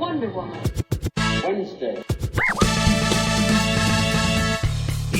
Wonder Woman. Wednesday.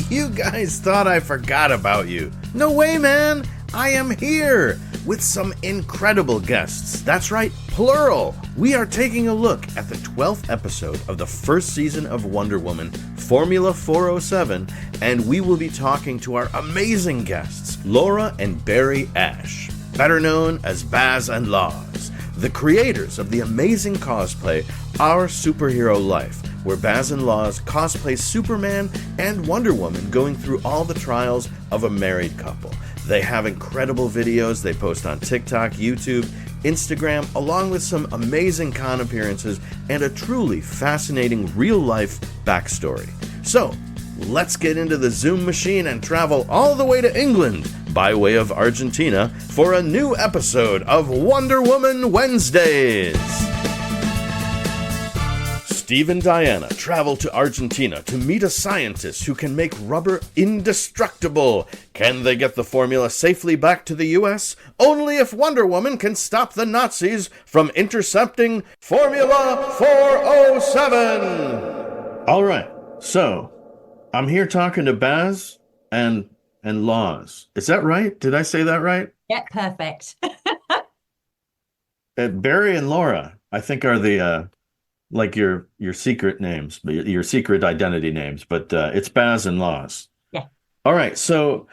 You guys thought I forgot about you. No way, man. I am here with some incredible guests. That's right, plural. We are taking a look at the 12th episode of the first season of Wonder Woman, Formula 407, and we will be talking to our amazing guests, Laura and Barry Ash, better known as Baz and Lauz, the creators of the amazing cosplay, Our Superhero Life, where Baz and Lauz cosplay Superman and Wonder Woman going through all the trials of a married couple. They have incredible videos they post on TikTok, YouTube, Instagram, along with some amazing con appearances and a truly fascinating real-life backstory. So, let's get into the Zoom machine and travel all the way to England by way of Argentina for a new episode of Wonder Woman Wednesdays. Steve and Diana travel to Argentina to meet a scientist who can make rubber indestructible. Can they get the formula safely back to the US? Only if Wonder Woman can stop the Nazis from intercepting Formula 407. All right, so I'm here talking to Baz and Lauz. Is that right? Did I say that right? Yeah, perfect. Barry and Laura, I think, are the like your secret names, your secret identity names, but it's Baz and Lauz. Yeah. All right. So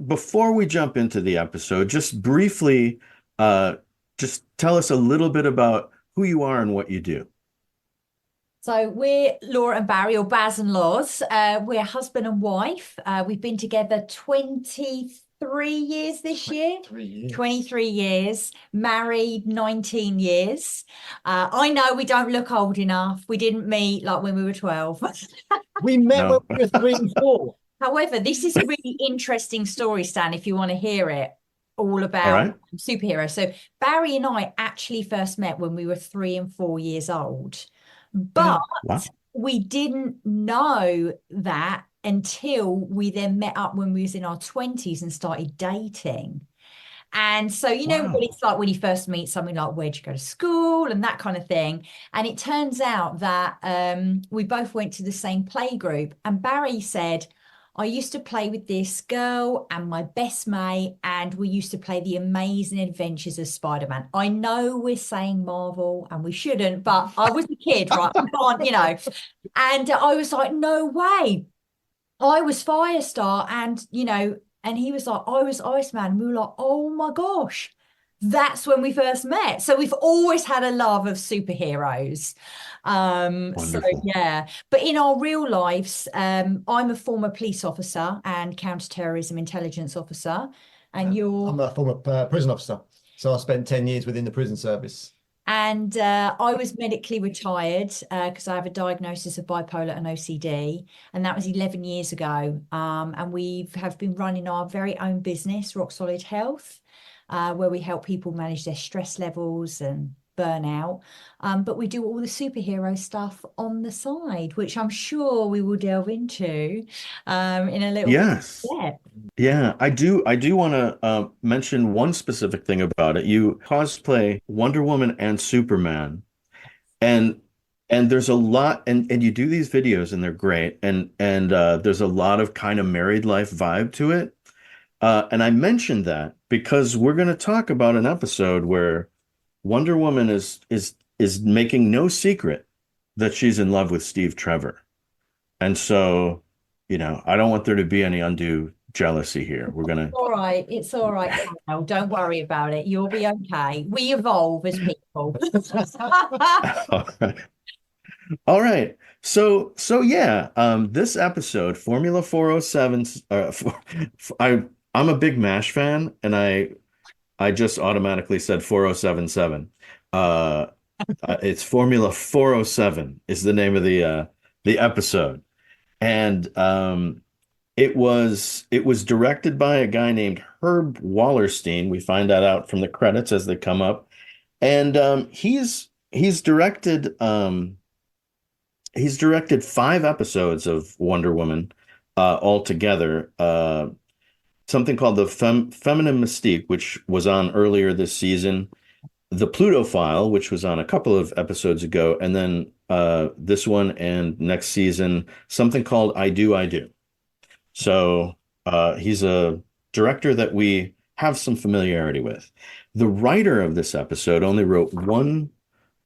before we jump into the episode, just briefly, just tell us a little bit about who you are and what you do. So we're Laura and Barry, or Baz and Lauz. We're husband and wife. We've been together 23 years this year. 23 years. Married 19 years. I know we don't look old enough. We didn't meet like when we were 12. We met when we were 3 and 4. However, this is a really interesting story, Stan, if you want to hear it, all about superheroes. So Barry and I actually first met when we were 3 and 4 years old. But we didn't know that until we then met up when we was in our 20s and started dating. And so, you know, what it's like when you first meet something, like, where'd you go to school and that kind of thing. And it turns out that we both went to the same play group. And Barry said, I used to play with this girl and my best mate, and we used to play The Amazing Adventures of Spider-Man. I know we're saying Marvel and we shouldn't, but I was a kid, right? I can't, you know. And I was like, no way. I was Firestar, and, you know, and he was like, I was Iceman. And we were like, oh my gosh. That's when we first met. So we've always had a love of superheroes. So yeah, but in our real lives, I'm a former police officer and counterterrorism intelligence officer, and I'm a former prison officer. So I spent 10 years within the prison service. And I was medically retired because I have a diagnosis of bipolar and OCD, and that was 11 years ago. And we have been running our very own business, Rock Solid Health, where we help people manage their stress levels and burnout. But we do all the superhero stuff on the side, which I'm sure we will delve into in a little bit. Yeah, I do want to mention one specific thing about it. You cosplay Wonder Woman and Superman, and there's a lot, and you do these videos and they're great, and there's a lot of kind of married life vibe to it. And I mentioned that because we're going to talk about an episode where Wonder Woman is making no secret that she's in love with Steve Trevor. And so, you know, I don't want there to be any undue jealousy here. We're going to... It's all right. No, don't worry about it. You'll be okay. We evolve as people. All right. So yeah, this episode, Formula 407, I'm a big MASH fan, and I just automatically said 4077. It's Formula 407 is the name of the episode, and it was directed by a guy named Herb Wallerstein. We find that out from the credits as they come up, and he's directed 5 episodes of Wonder Woman altogether. Something called the Feminine Mystique, which was on earlier this season. the Pluto File, which was on a couple of episodes ago, and then this one and next season, something called I Do, I Do. So he's a director that we have some familiarity with. The writer of this episode only wrote one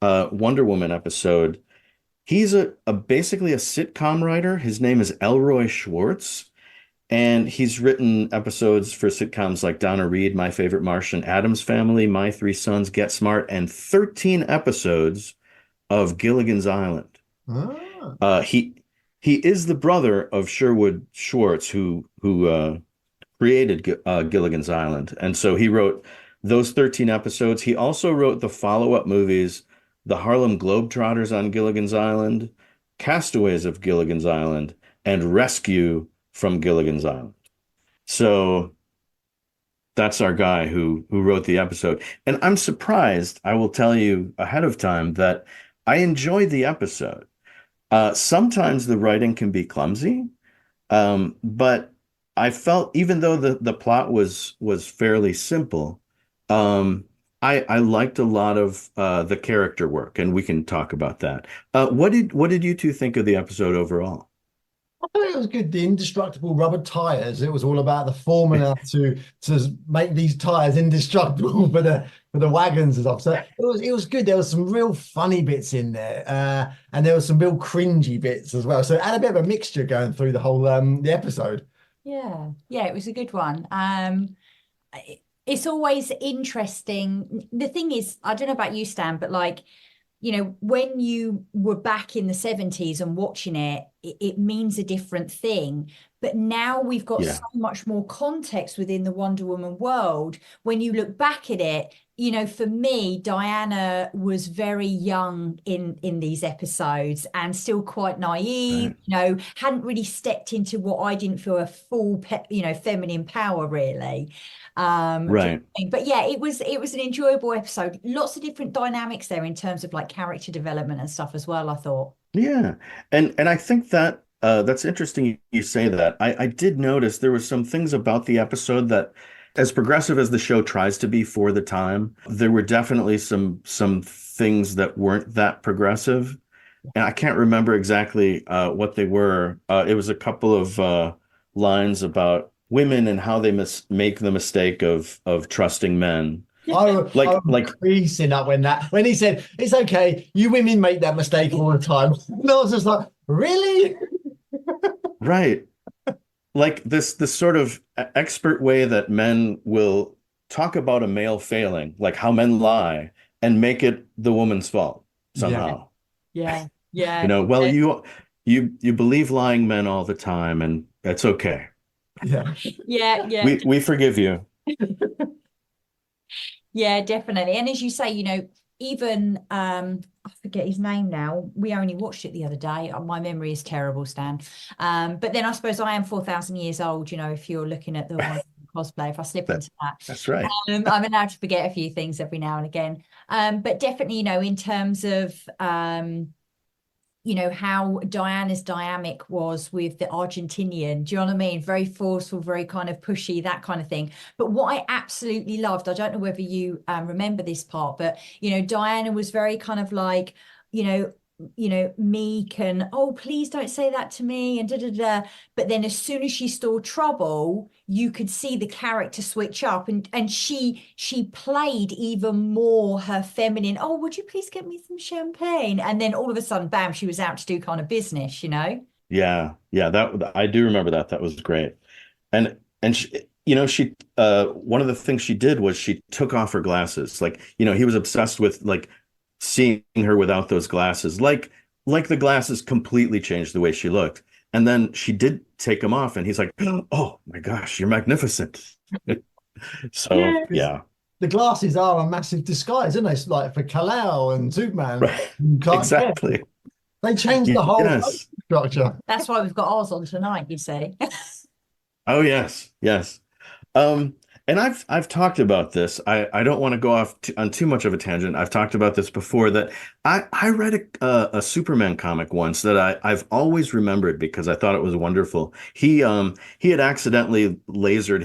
Wonder Woman episode. He's basically a sitcom writer. His name is Elroy Schwartz. And he's written episodes for sitcoms like Donna Reed, My Favorite Martian, Addams Family, My Three Sons, Get Smart, and 13 episodes of Gilligan's Island. He is the brother of Sherwood Schwartz, who created Gilligan's Island. And so he wrote those 13 episodes. He also wrote the follow-up movies, The Harlem Globetrotters on Gilligan's Island, Castaways of Gilligan's Island, and Rescue from Gilligan's Island. So that's our guy who wrote the episode. And I'm surprised, I will tell you ahead of time, that I enjoyed the episode. Sometimes the writing can be clumsy, but I felt, even though the plot was fairly simple, I liked a lot of the character work, and we can talk about that. What did you two think of the episode overall? I thought it was good. The indestructible rubber tires. It was all about the formula to make these tires indestructible for the wagons and stuff. So it was good. There was some real funny bits in there, and there was some real cringy bits as well. So it had a bit of a mixture going through the whole the episode. Yeah, it was a good one. It's always interesting. The thing is, I don't know about you, Stan, but like, you know, when you were back in the 70s and watching it means a different thing. But now we've got so much more context within the Wonder Woman world. When you look back at it, you know, for me, Diana was very young in these episodes and still quite naive, you know, hadn't really stepped into what I didn't feel a full, feminine power, really. But yeah, it was an enjoyable episode. Lots of different dynamics there in terms of like character development and stuff as well, I thought. Yeah. And I think that that's interesting you say that. I did notice there were some things about the episode that, as progressive as the show tries to be for the time, there were definitely some things that weren't that progressive. And I can't remember exactly what they were. It was a couple of lines about women and how they make the mistake of trusting men. like creasing up when he said, "It's okay, you women make that mistake all the time." And I was just like, really? Right. Like this sort of expert way that men will talk about a male failing, like how men lie, and make it the woman's fault somehow. Yeah. You know, well, you believe lying men all the time, and it's okay. Yeah. We forgive you. Yeah, definitely. And as you say, you know, even I forget his name now. We only watched it the other day. My memory is terrible, Stan. But then I suppose I am 4,000 years old, you know, if you're looking at the one cosplay, if I slip into that. That's right. I'm allowed to forget a few things every now and again. But definitely, you know, in terms of you know, how Diana's dynamic was with the Argentinian. Do you know what I mean? Very forceful, very kind of pushy, that kind of thing. But what I absolutely loved, I don't know whether you remember this part, but, you know, Diana was very kind of like, you know, meek and, oh, please don't say that to me, and But then as soon as she saw trouble, you could see the character switch up, and she played even more her feminine, oh, would you please get me some champagne? And then all of a sudden, bam, she was out to do kind of business, you know? Yeah. That I do remember that. That was great. And she, you know, she one of the things she did was she took off her glasses. Like, you know, he was obsessed with like seeing her without those glasses, like the glasses completely changed the way she looked. And then she did take them off, and he's like, "Oh my gosh, you're magnificent." So yeah, the glasses are a massive disguise, aren't they? It's like for Kal-El and Superman. Right. Exactly. They changed the whole structure. That's why we've got ours on tonight, you see. Oh yes. And I've talked about this. I don't want to go off on too much of a tangent. I've talked about this before, that I read a Superman comic once that I've always remembered because I thought it was wonderful. He had accidentally lasered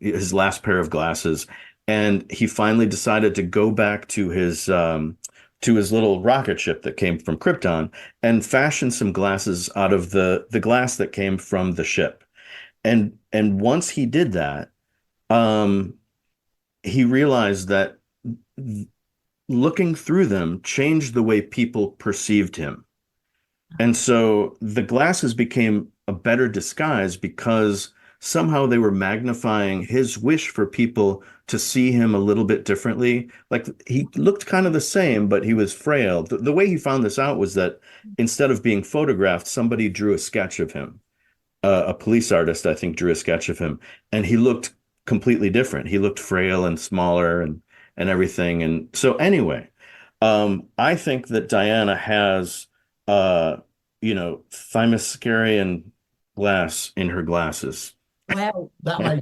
his last pair of glasses, and he finally decided to go back to his little rocket ship that came from Krypton and fashion some glasses out of the glass that came from the ship. And once he did that, um, he realized that looking through them changed the way people perceived him. And so the glasses became a better disguise because somehow they were magnifying his wish for people to see him a little bit differently. Like he looked kind of the same, but he was frail. The way he found this out was that instead of being photographed, somebody drew a sketch of him. A police artist, I think, drew a sketch of him, and he looked completely different. He looked frail and smaller and everything. And so anyway, I think that Diana has thymuscarian glass in her glasses. Well, That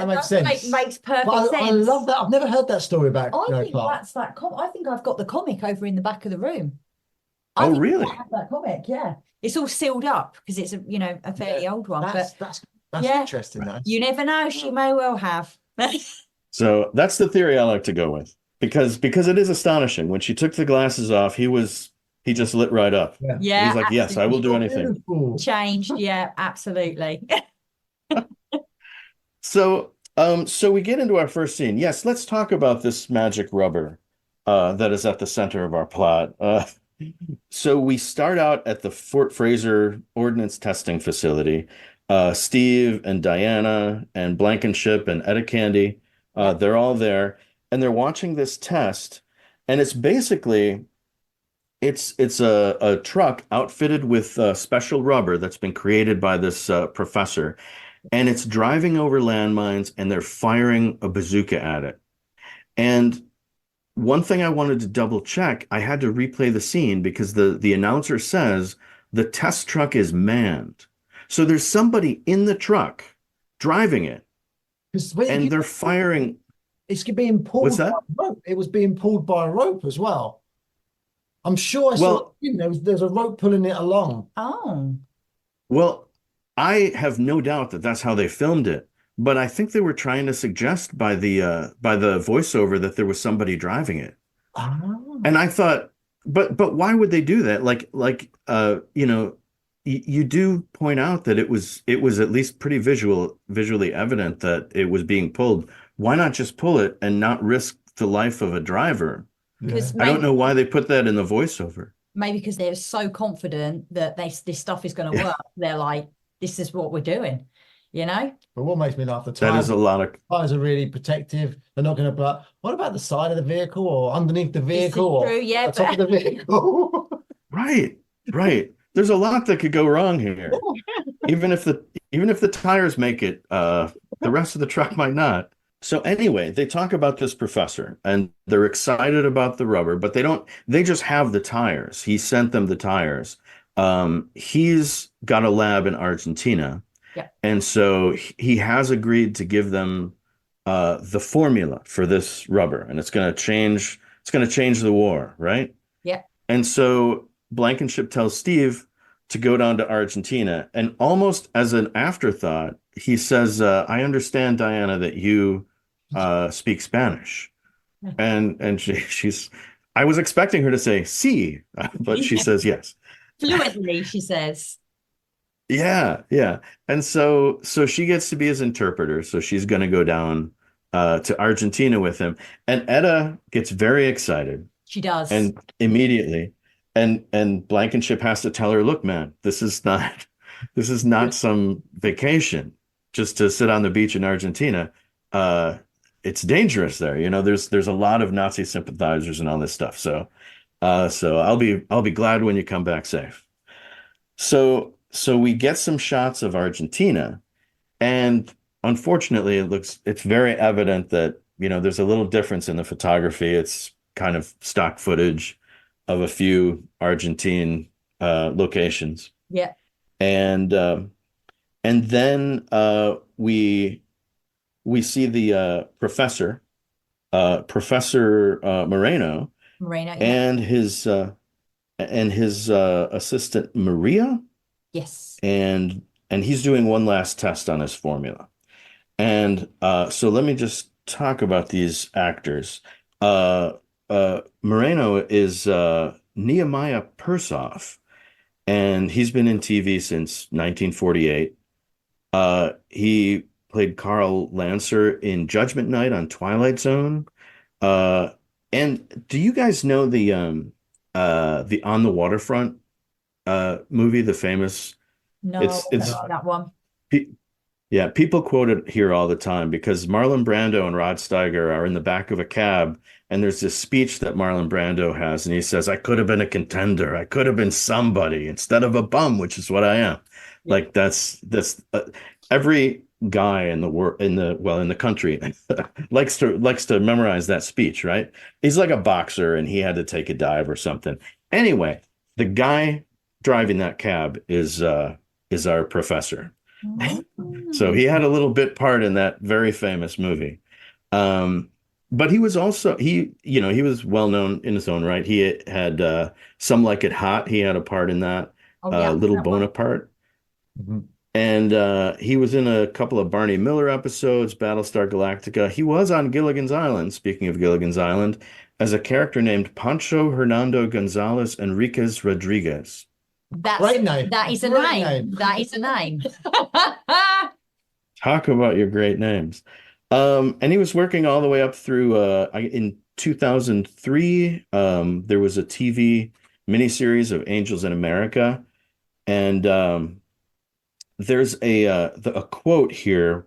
makes sense. makes perfect But I sense. love that. I've never heard that story about I think Clark. that's that I think I've got the comic over in the back of the room. Oh, I think really? I have that comic, yeah. It's all sealed up because it's a fairly old one, but That's yeah. interesting. That you never know, she may well have. So that's the theory I like to go with because it is astonishing. When she took the glasses off, he just lit right up. Yeah, He's like, yes, I will do anything. Beautiful. changed. Yeah, absolutely. So we get into our first scene. Yes, let's talk about this magic rubber that is at the center of our plot. So we start out at the Fort Fraser Ordnance Testing Facility. Steve and Diana and Blankenship and Etta Candy, they're all there, and they're watching this test. And it's basically it's a truck outfitted with special rubber that's been created by this professor, and it's driving over landmines, and they're firing a bazooka at it. And one thing I wanted to double check, I had to replay the scene because the announcer says the test truck is manned. So there's somebody in the truck driving it, and they're firing. It's being pulled. What's that? By a rope. It was being pulled by a rope as well. I'm sure I saw there's a rope pulling it along. Oh. Well, I have no doubt that that's how they filmed it, but I think they were trying to suggest by the voiceover that there was somebody driving it. Oh. And I thought, but why would they do that? You do point out that it was at least pretty visually evident that it was being pulled. Why not just pull it and not risk the life of a driver? Because I don't know why they put that in the voiceover. Maybe because they're so confident that this stuff is going to work. They're like, this is what we're doing, But what makes me laugh, the That is a lot of tires are really protective. They're not going to. What about the side of the vehicle or underneath the vehicle or true, yeah, the top of the vehicle? right. There's a lot that could go wrong here. Even if the tires make it, the rest of the truck might not. So anyway, they talk about this professor and they're excited about the rubber, but they just have the tires. He sent them the tires. He's got a lab in Argentina. Yeah. And so he has agreed to give them the formula for this rubber, and it's going to change the war, right? Yeah. And so Blankenship tells Steve to go down to Argentina, and almost as an afterthought, he says, I understand, Diana, that you speak Spanish. And she's I was expecting her to say sí, but she says yes. Fluently, she says. Yeah. And so she gets to be his interpreter. So she's going to go down to Argentina with him. And Etta gets very excited. She does. And immediately. And Blankenship has to tell her, look, man, this is not some vacation just to sit on the beach in Argentina. It's dangerous there. There's a lot of Nazi sympathizers and all this stuff. So I'll be glad when you come back safe. So we get some shots of Argentina, and unfortunately it's very evident that, there's a little difference in the photography. It's kind of stock footage of a few Argentine locations. Yeah. And then we see the Professor Moreno, yeah. and his assistant Maria. Yes. And he's doing one last test on his formula. And so let me just talk about these actors. Moreno is Nehemiah Persoff, and he's been in TV since 1948. He played Carl Lancer in Judgment Night on Twilight Zone. Uh, and do you guys know the On the Waterfront movie, the famous? No, It's that one. pe- yeah, people quote it here all the time because Marlon Brando and Rod Steiger are in the back of a cab, and there's this speech that Marlon Brando has, and he says, "I could have been a contender. I could have been somebody instead of a bum, which is what I am." Yeah. Like that's every guy in the world in the country likes to memorize that speech, right? He's like a boxer, and he had to take a dive or something. Anyway, the guy driving that cab is our professor. So he had a little bit part in that very famous movie. But he was also he was well known in his own right. He had Some Like It Hot. He had a part in that. Oh, yeah, Little that one. Bonaparte. Mhm. And he was in a couple of Barney Miller episodes, Battlestar Galactica. He was on Gilligan's Island, speaking of Gilligan's Island, as a character named Pancho Hernando Gonzalez Enriquez Rodriguez. Great name. That is a Great name. name. That is a name. Talk about your great names. And he was working all the way up through in 2003. There was a TV miniseries of Angels in America, and there's a quote here.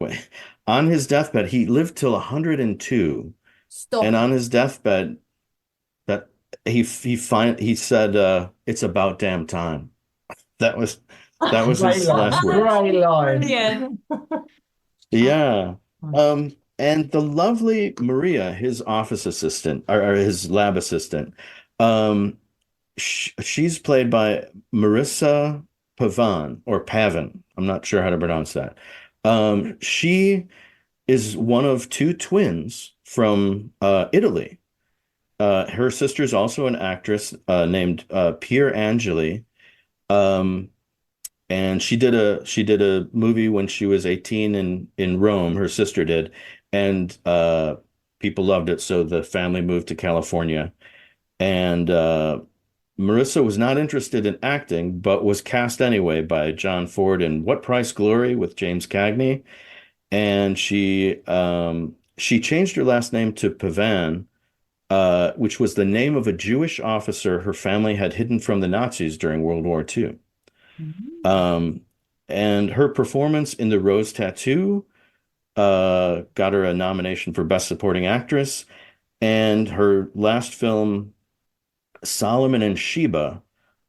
On his deathbed, he lived till 102, Stop. and on his deathbed, that he said, "It's about damn time." That was Great his line. last words. Great line. Brilliant. Yeah. And the lovely Maria, his office assistant or his lab assistant, she's played by Marissa Pavan or Pavan. I'm not sure how to pronounce that. She is one of two twins from Italy. Her sister's also an actress named Pier Angeli. And she did a movie when she was 18 in Rome, her sister did, and people loved it, so the family moved to California. And Marissa was not interested in acting, but was cast anyway by John Ford in What Price Glory with James Cagney. And she changed her last name to Pavan, which was the name of a Jewish officer her family had hidden from the Nazis during World War II. And her performance in The Rose Tattoo got her a nomination for Best Supporting Actress. And her last film, Solomon and Sheba,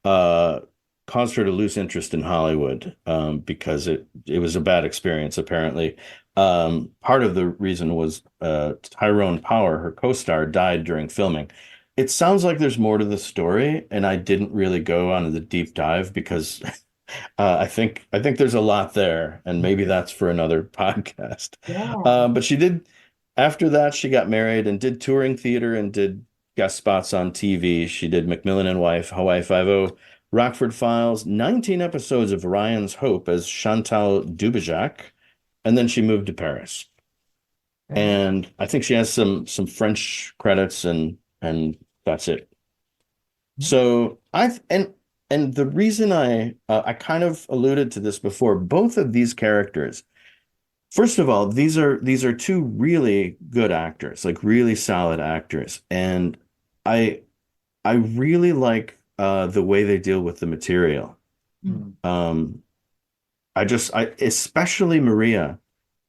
caused her to lose interest in Hollywood because it was a bad experience, apparently. Part of the reason was Tyrone Power, her co-star, died during filming. It sounds like there's more to the story, and I didn't really go on the deep dive because I think there's a lot there, and maybe that's for another podcast. Yeah. But she did, after that, she got married and did touring theater and did guest spots on TV. She did Macmillan and Wife, Hawaii Five-0, Rockford Files, 19 episodes of Ryan's Hope as Chantal Dubajac, and then she moved to Paris. And I think she has some French credits, and that's it. So and the reason I kind of alluded to this before, both of these characters, first of all, these are two really good actors, like really solid actors, and I really like the way they deal with the material. Especially Maria,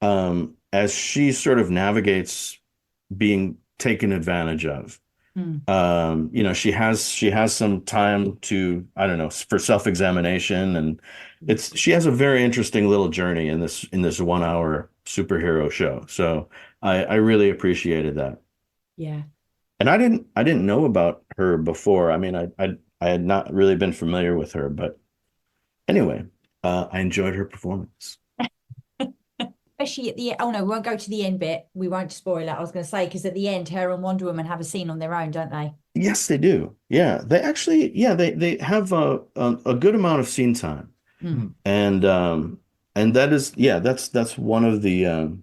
as she sort of navigates being taken advantage of. She has some time to, I don't know, for self-examination, and she has a very interesting little journey in this 1 hour superhero show. So I really appreciated that. Yeah. And I didn't know about her before. I mean, I had not really been familiar with her, but anyway, I enjoyed her performance. Especially at the end. Oh no, we won't go to the end bit. We won't spoil it. I was going to say, because at the end, her and Wonder Woman have a scene on their own, don't they? Yes, they do. Yeah, they actually, they have a good amount of scene time, and that is, that's one of the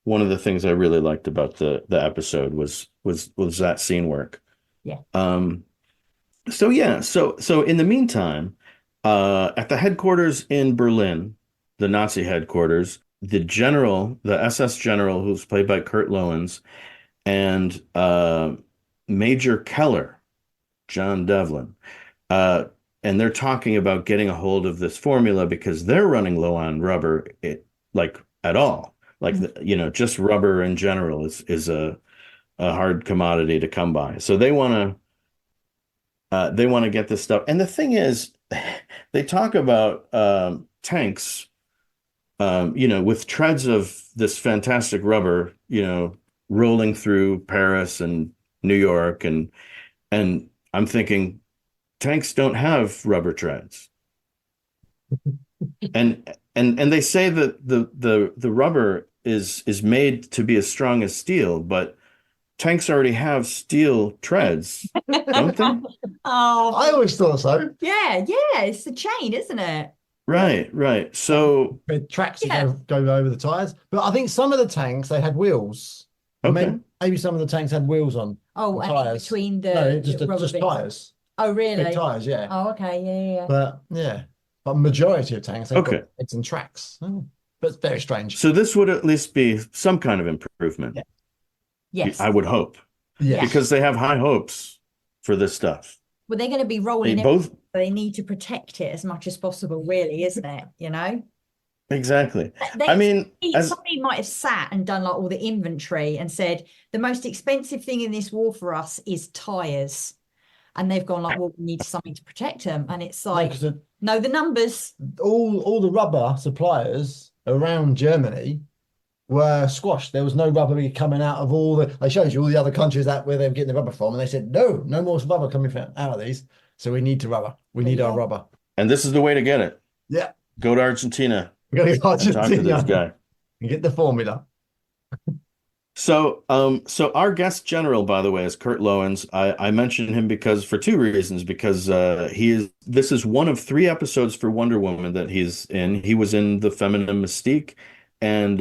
one of the things I really liked about the episode was that scene work. Yeah. So yeah, so in the meantime, at the headquarters in Berlin, the Nazi headquarters, the SS general, who's played by Kurt Loewens, and Major Keller, John Devlin, and they're talking about getting a hold of this formula because they're running low on rubber, like at all. Like, just rubber in general is a hard commodity to come by. So they want to get this stuff. And the thing is, they talk about tanks, with treads of this fantastic rubber, rolling through Paris and New York, and I'm thinking tanks don't have rubber treads. And they say that the rubber is made to be as strong as steel, but tanks already have steel treads, don't they? Oh, I always thought so. yeah, it's the chain, isn't it? Right. So With tracks that go over the tires. But I think some of the tanks, they had wheels. okay. Maybe some of the tanks had wheels on. Oh, and tires. between No, the rubber just bits. tires. Oh, really? Big tires, yeah. Oh, okay, yeah. But majority of tanks, they've Okay. got legs and tracks. Oh, but it's very strange. So this would at least be some kind of improvement. Yeah. Yes. I would hope, Yeah. because they have high hopes for this stuff. Well, they're going to be They rolling it, both so they need to protect it as much as possible, really, isn't it? exactly. I mean, Somebody might have sat and done like all the inventory and said the most expensive thing in this war for us is tires, and they've gone like, well, we need something to protect them, and it's like, no, the numbers. All the rubber suppliers around Germany were squashed. There was no rubber coming out of they showed you all the other countries where they were getting the rubber from, and they said, no more rubber coming out of these. So we need we need our rubber. and this is the way to get it. Yeah. Go to Argentina. We're going to go to Talk to this guy. and get the formula. So our guest general, by the way, is Kurt Loewens. I mentioned him for two reasons. Because this is one of 3 episodes for Wonder Woman that he's in. He was in The Feminine Mystique, and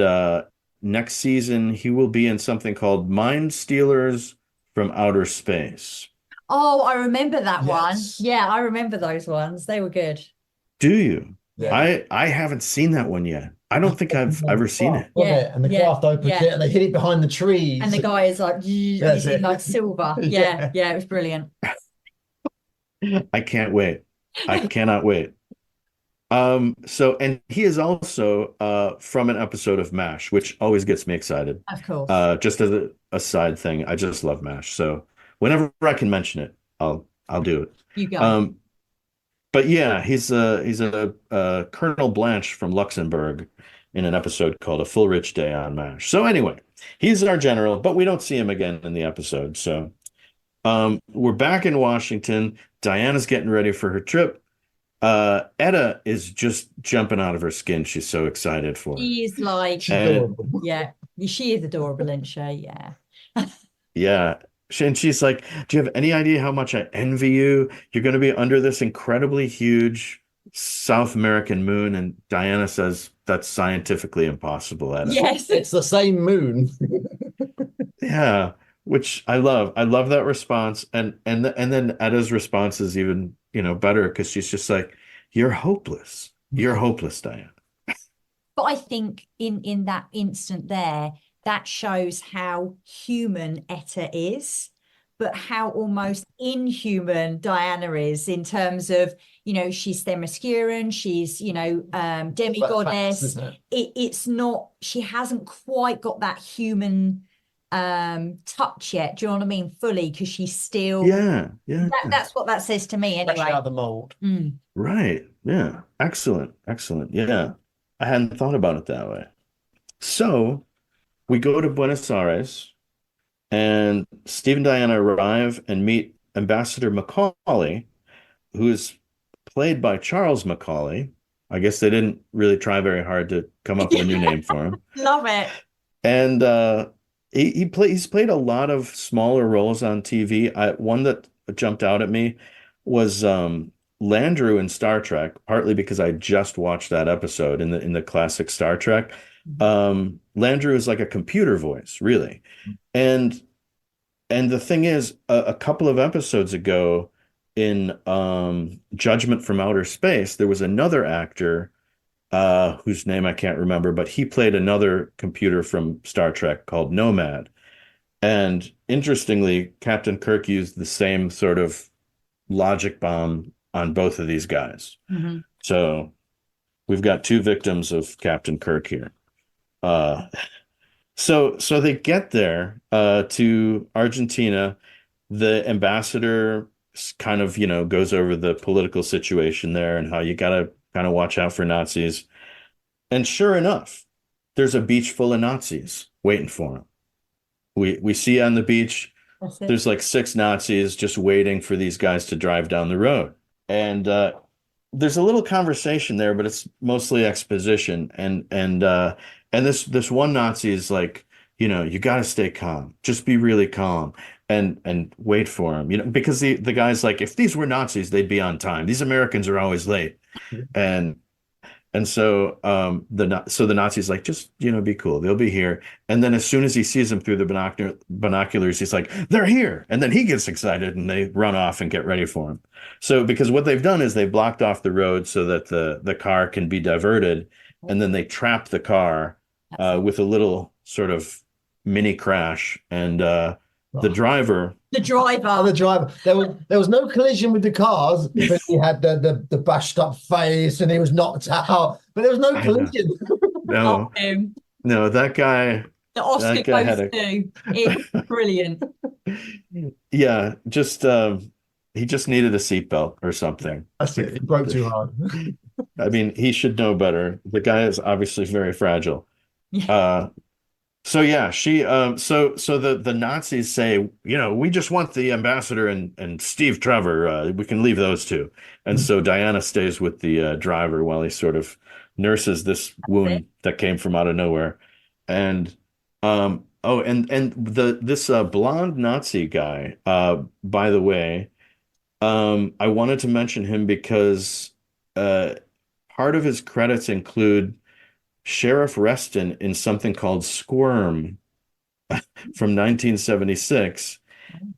next season he will be in something called Mind Stealers from Outer Space. Oh, I remember that one. Yes. Yeah, I remember those ones. They were good. Do you? Yeah. I haven't seen that one yet. I don't think I've ever seen it. Yeah, And the craft opens it, and they hit it behind the trees. And the guy is like, That's he's in it. like silver. Yeah, it was brilliant. I can't wait. I cannot wait. And he is also from an episode of MASH, which always gets me excited. Of course. Just as a side thing, I just love MASH. So whenever I can mention it, I'll do it. You go. But yeah, he's a Colonel Blanche from Luxembourg in an episode called A Full Rich Day on MASH. So anyway, he's our general, but we don't see him again in the episode. So we're back in Washington. Diana's getting ready for her trip. Etta is just jumping out of her skin. She's so excited for it. She's like, Adorable. yeah, she is adorable, isn't she? Yeah. Yeah. And she's like, do you have any idea how much I envy you? You're going to be under this incredibly huge South American moon. And Diana says, that's scientifically impossible, Etta. Yes. It's the same moon. Yeah, which I love. I love that response. And then Etta's response is even, better, because she's just like, you're hopeless. You're hopeless, Diana. But I think in that instant there, that shows how human Etta is, but how almost inhuman Diana is in terms of, she's Themysciran, she's, demigoddess. Facts, It's not, she hasn't quite got that human touch yet. Do you know what I mean? Fully, because she's still. Yeah. That's what that says to me Fresh anyway. out of the mold. Right. Yeah. Excellent. Yeah. I hadn't thought about it that way. So we go to Buenos Aires, and Steve and Diana arrive and meet Ambassador Macaulay, who is played by Charles Macaulay. I guess they didn't really try very hard to come up with a new name for him. Love it. And he's played a lot of smaller roles on TV. One that jumped out at me was Landru in Star Trek, partly because I just watched that episode in the classic Star Trek. Landru is like a computer voice, really. And the thing is, a couple of episodes ago in Judgment from Outer Space, there was another actor whose name I can't remember, but he played another computer from Star Trek called Nomad. And interestingly, Captain Kirk used the same sort of logic bomb on both of these guys. Mm-hmm. So we've got two victims of Captain Kirk here. So they get there to Argentina. The ambassador kind of, goes over the political situation there and how you got to kind of watch out for Nazis. And sure enough, there's a beach full of Nazis waiting for him. We see on the beach, there's like 6 Nazis just waiting for these guys to drive down the road. And there's a little conversation there, but it's mostly exposition. And this one Nazi is like, you got to stay calm. Just be really calm and wait for him. Because the guy's like, if these were Nazis, they'd be on time. These Americans are always late. And so the Nazi's like, just, be cool. They'll be here. And then as soon as he sees them through the binoculars, he's like, they're here. And then he gets excited and they run off and get ready for him. So because what they've done is they've blocked off the road so that the car can be diverted. And then they trap the car with a little sort of mini crash. And the driver. There was no collision with the cars, but he had the bashed up face and he was knocked out. But there was no collision. No, that guy. The Oscar goes to. It's brilliant. Yeah, just he just needed a seatbelt or something. That's it. He broke too hard. I mean, he should know better. The guy is obviously very fragile. Yeah. So yeah, so the Nazis say, we just want the ambassador and Steve Trevor. We can leave those two. And so Diana stays with the driver while he sort of nurses this wound that came from out of nowhere. And this blonde Nazi guy, by the way, I wanted to mention him because part of his credits include Sheriff Reston in something called Squirm from 1976.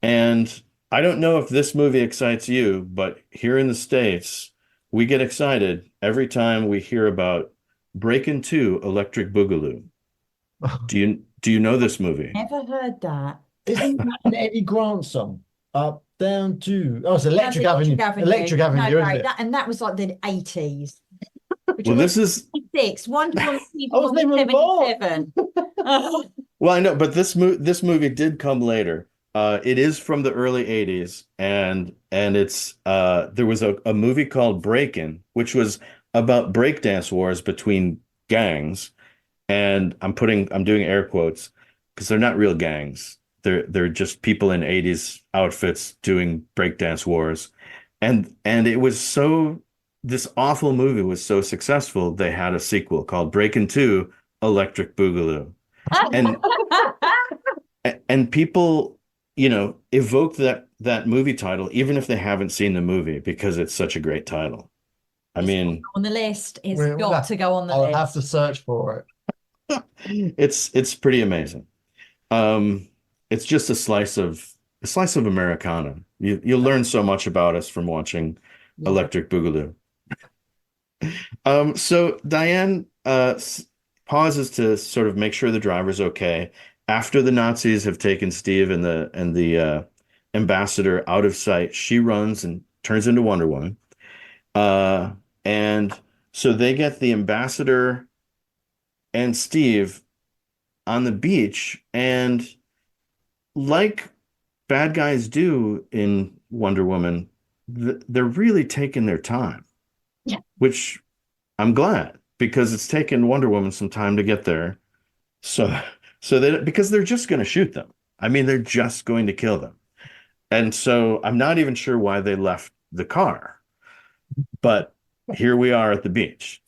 And I don't know if this movie excites you, but here in the States, we get excited every time we hear about Breakin' 2 Electric Boogaloo. Do you know this movie? Never heard that. Isn't that an Eddie Grant song? Up, down, to... Oh, it's Electric Avenue. Electric Avenue, no, isn't it? And that was like the 80s. Well, this is 6. Wonder Woman I was never 77. well, I know, but this movie did come later. It is from the early 80s, and it's there was a movie called Breakin', which was about breakdance wars between gangs, and I'm doing air quotes because they're not real gangs. They're just people in 80s outfits doing breakdance wars, and it was so. This awful movie was so successful, they had a sequel called Breakin' 2 Electric Boogaloo. And people, evoke that movie title, even if they haven't seen the movie, because it's such a great title. I mean, on the list. It's got to go on the I'll list. have to search for it. It's pretty amazing. It's just a slice of Americana. You'll learn so much about us from watching Electric Boogaloo. So Diane pauses to sort of make sure the driver's okay after the Nazis have taken Steve and the ambassador out of sight. She runs and turns into Wonder Woman, and so they get the ambassador and Steve on the beach, and like bad guys do in Wonder Woman, they're really taking their time. Yeah. Which I'm glad, because it's taken Wonder Woman some time to get there. So because they're just going to shoot them. I mean, they're just going to kill them. And so I'm not even sure why they left the car. But here we are at the beach.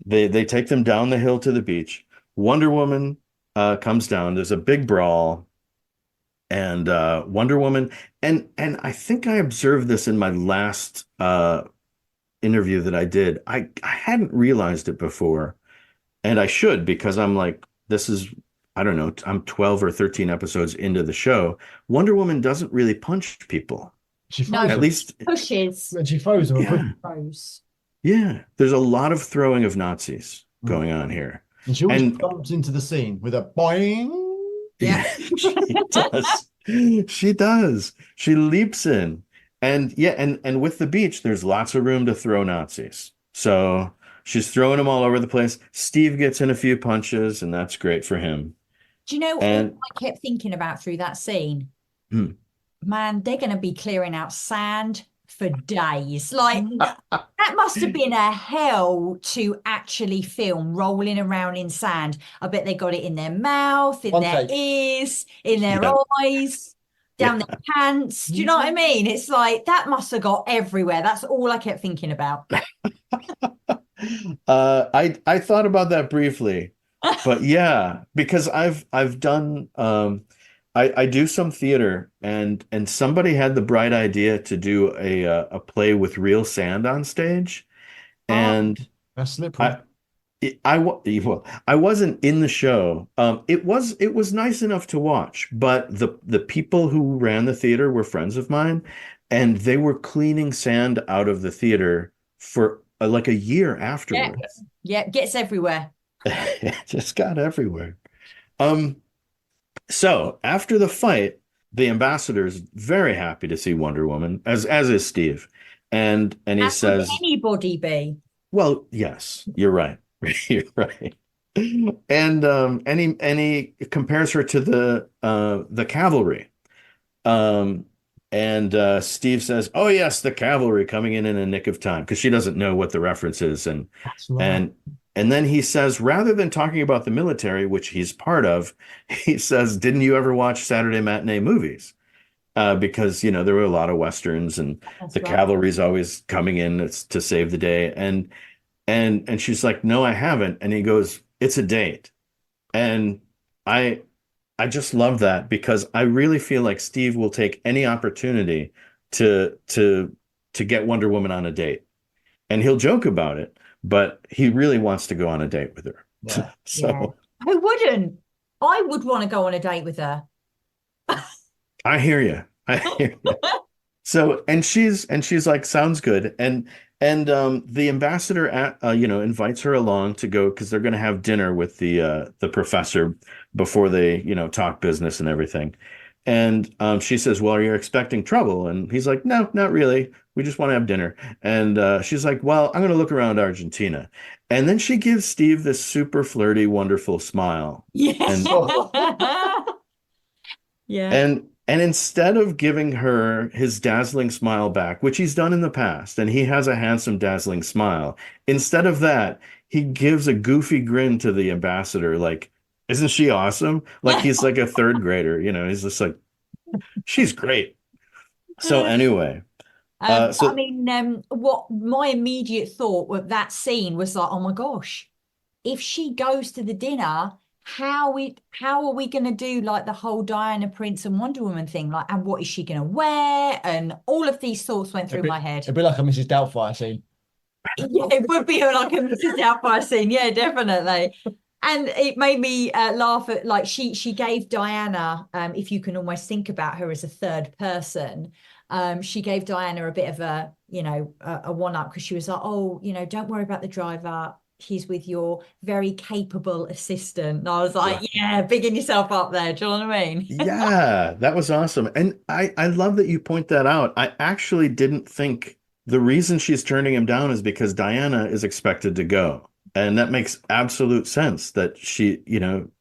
They take them down the hill to the beach. Wonder Woman comes down. There's a big brawl. And Wonder Woman, and I think I observed this in my last interview that I did. I hadn't realized it before. and I should, because I'm like, this is, I don't know, I'm 12 or 13 episodes into the show. Wonder Woman doesn't really punch people. She No, throws At them. least, pushes. And she throws them and yeah, Throws. yeah. There's a lot of throwing of Nazis Mm. going on here. And she always And jumps into the scene with a boing. Yeah. she does. She does. She leaps in. And yeah, and with the beach, there's lots of room to throw Nazis. So she's throwing them all over the place. Steve gets in a few punches, and that's great for him. Do you know what And I kept thinking about through that scene? hmm, Man, they're going to be clearing out sand for days. Like that must have been a hell to actually film rolling around in sand. I bet they got it in their mouth, in One their take. ears, in their yeah, eyes, down yeah. their pants. Do you know what I mean? It's like that must have got everywhere. That's all I kept thinking about. I thought about that briefly, but yeah, because I've done I do some theater, and somebody had the bright idea to do a play with real sand on stage, Oh, and That's slippery. well, I wasn't in the show. It was nice enough to watch, but the people who ran the theater were friends of mine, and they were cleaning sand out of the theater for like a year yeah. afterwards. Yeah, gets everywhere. It just got everywhere. Um, so after the fight, the ambassador is very happy to see Wonder Woman, as is Steve, and he As would says, anybody be. well, yes, you're right. You're right. And he compares her to the cavalry. Um, and Steve says, "Oh yes, the cavalry coming in a nick of time," because she doesn't know what the reference is, That's right. and and then he says, rather than talking about the military, which he's part of, he says, "Didn't you ever watch Saturday matinee movies?" Because there were a lot of westerns, and That's the right. cavalry's always coming in to save the day, and she's like, "No, I haven't." And he goes, "It's a date." And I I just love that, because I really feel like Steve will take any opportunity to get Wonder Woman on a date. And he'll joke about it, but he really wants to go on a date with her. Yeah. Yeah. So Who wouldn't? I would want to go on a date with her. I hear you. I hear you. So, and she's like, sounds good. And the ambassador invites her along to go, because they're going to have dinner with the professor before they talk business and everything. And she says, "Well, are you expecting trouble?" And he's like, "No, not really. We just want to have dinner." And she's like, "Well, I'm going to look around Argentina." And then she gives Steve this super flirty, wonderful smile. Yeah. And Yeah. and instead of giving her his dazzling smile back, which he's done in the past, and he has a handsome, dazzling smile, instead of that, he gives a goofy grin to the ambassador, like, "Isn't she awesome?" Like he's like a third grader, he's just like, "She's great." So anyway, I so mean, what my immediate thought with that scene was like, oh my gosh, if she goes to the dinner, how are we going to do like the whole Diana Prince and Wonder Woman thing? Like, and what is she going to wear? And all of these thoughts went through my head. It'd be like a Mrs. Doubtfire scene. Yeah, it would be like a Mrs. Doubtfire scene. Yeah, definitely. And it made me laugh at, like, she gave Diana, if you can almost think about her as a third person, she gave Diana a bit of a one up, because she was like, "Oh, don't worry about the driver. He's with your very capable assistant." And I was like, yeah, bigging yourself up there. Do you know what I mean? yeah, that was awesome. And I love that you point that out. I actually didn't think the reason she's turning him down is because Diana is expected to go. And that makes absolute sense, that she,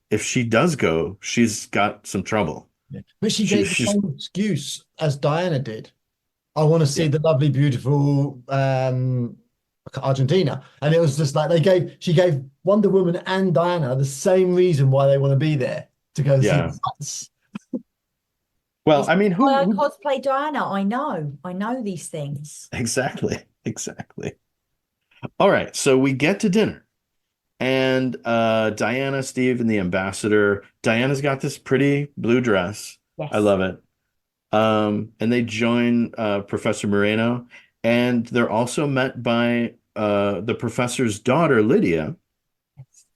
if she does go, she's got some trouble. Yeah. But she gave the She's same excuse as Diana did. I want to see yeah, the lovely, beautiful Argentina. And it was just like she gave Wonder Woman and Diana the same reason why they want to be there, to go see yeah. the sights. Well, I mean, I who cosplay Diana. I know these things. exactly, exactly. All right, so we get to dinner, and Diana, Steve, and the ambassador. Diana's got this pretty blue dress. I Yes. love it. And they join Professor Moreno, and they're also met by the professor's daughter, Lydia.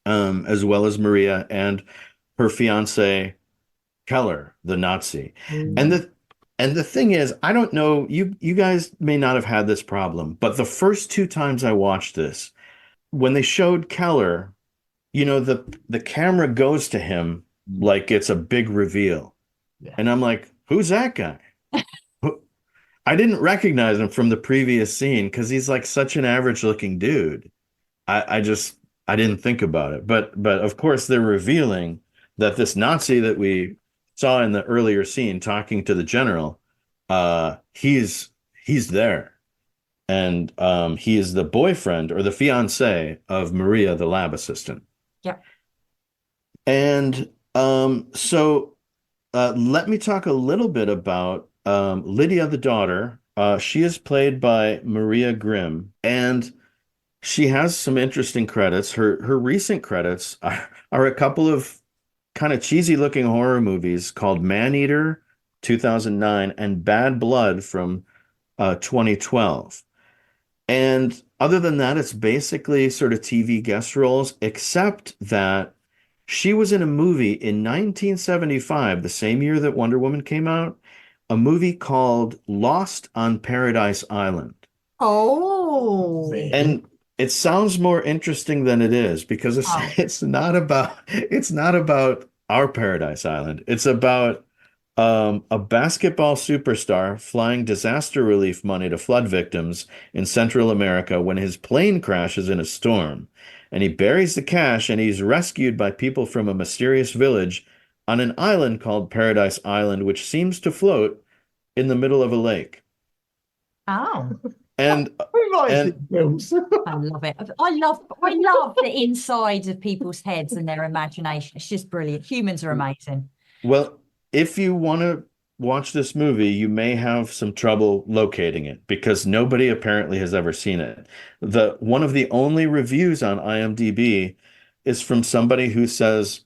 as well as Maria and her fiance Keller, the Nazi. And Mm. the thing is, I don't know, you guys may not have had this problem, but the first two times I watched this, when they showed Keller, the camera goes to him like it's a big reveal. Yeah. And I'm like, who's that guy? I didn't recognize him from the previous scene because he's like such an average looking dude. I didn't think about it. But of course they're revealing that this Nazi that we saw in the earlier scene talking to the general, he's there. And he is the boyfriend or the fiance of Maria, the lab assistant. Yeah. And so let me talk a little bit about Lydia, the daughter. She is played by Maria Grimm, and she has some interesting credits. Her recent credits are a couple of kind of cheesy looking horror movies called Maneater 2009 and Bad Blood from 2012. And other than that, it's basically sort of TV guest roles, except that she was in a movie in 1975, the same year that Wonder Woman came out, a movie called Lost on Paradise Island. Oh. And it sounds more interesting than it is because it's not about our Paradise Island. It's about a basketball superstar flying disaster relief money to flood victims in Central America when his plane crashes in a storm. And he buries the cash and he's rescued by people from a mysterious village on an island called Paradise Island, which seems to float in the middle of a lake. Oh. And Who likes and- these films? I love it. I love the insides of people's heads and their imagination. It's just brilliant. Humans are amazing. Well, if you want to watch this movie, you may have some trouble locating it because nobody apparently has ever seen it. One of the only reviews on IMDb is from somebody who says,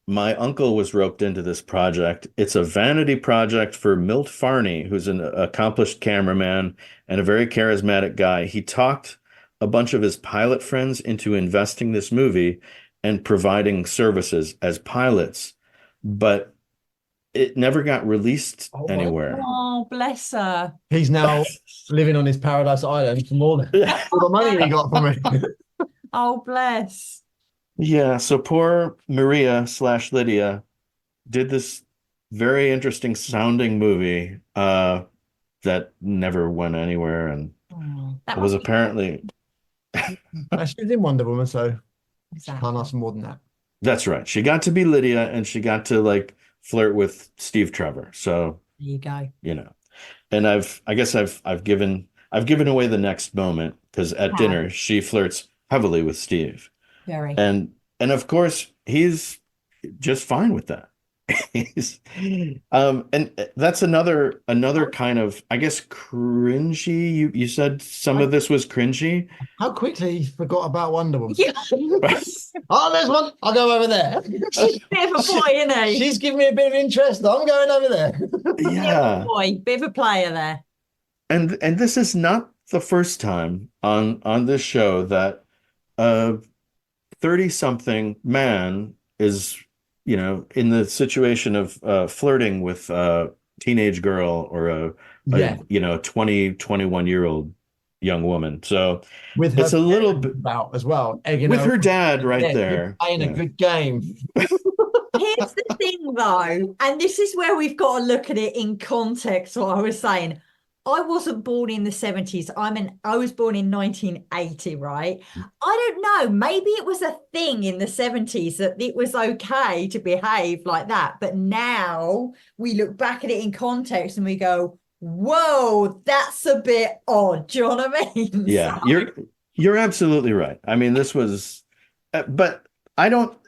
my uncle was roped into this project. It's a vanity project for Milt Farney, who's an accomplished cameraman and a very charismatic guy. He talked a bunch of his pilot friends into investing this movie and providing services as pilots, but it never got released anywhere. Oh, bless her. He's now living on his Paradise Island for all the money he got from it. Oh, bless. Yeah, so poor Maria / Lydia did this very interesting sounding movie that never went anywhere and That was must be apparently She was in Wonder Woman, so exactly. can't ask for more than that. That's right. She got to be Lydia and she got to like flirt with Steve Trevor. So, There you go. And I guess I've given away the next moment because at dinner she flirts heavily with Steve. Very. And of course he's just fine with that. And that's another kind of, I guess, cringy. You said some of this was cringy. How quickly he forgot about Wonder Woman. Yeah. Oh, there's one. I'll go over there. She's a bit of a boy, isn't he? She's giving me a bit of interest. I'm going over there. Yeah. Boy, bit of a player there. And this is not the first time on this show that a 30-something man is, in the situation of flirting with a teenage girl or a 20, 21-year-old young woman. So With her it's a little bit about as well. with her dad right there. Playing a good game. Here's the thing, though, and this is where we've got to look at it in context. What I was saying, I wasn't born in the 70s. I was born in 1980, right? I don't know. Maybe it was a thing in the 70s that it was okay to behave like that. But now we look back at it in context and we go, whoa, that's a bit odd. Do you know what I mean? Yeah, So- you're absolutely right. I mean, this was, but I don't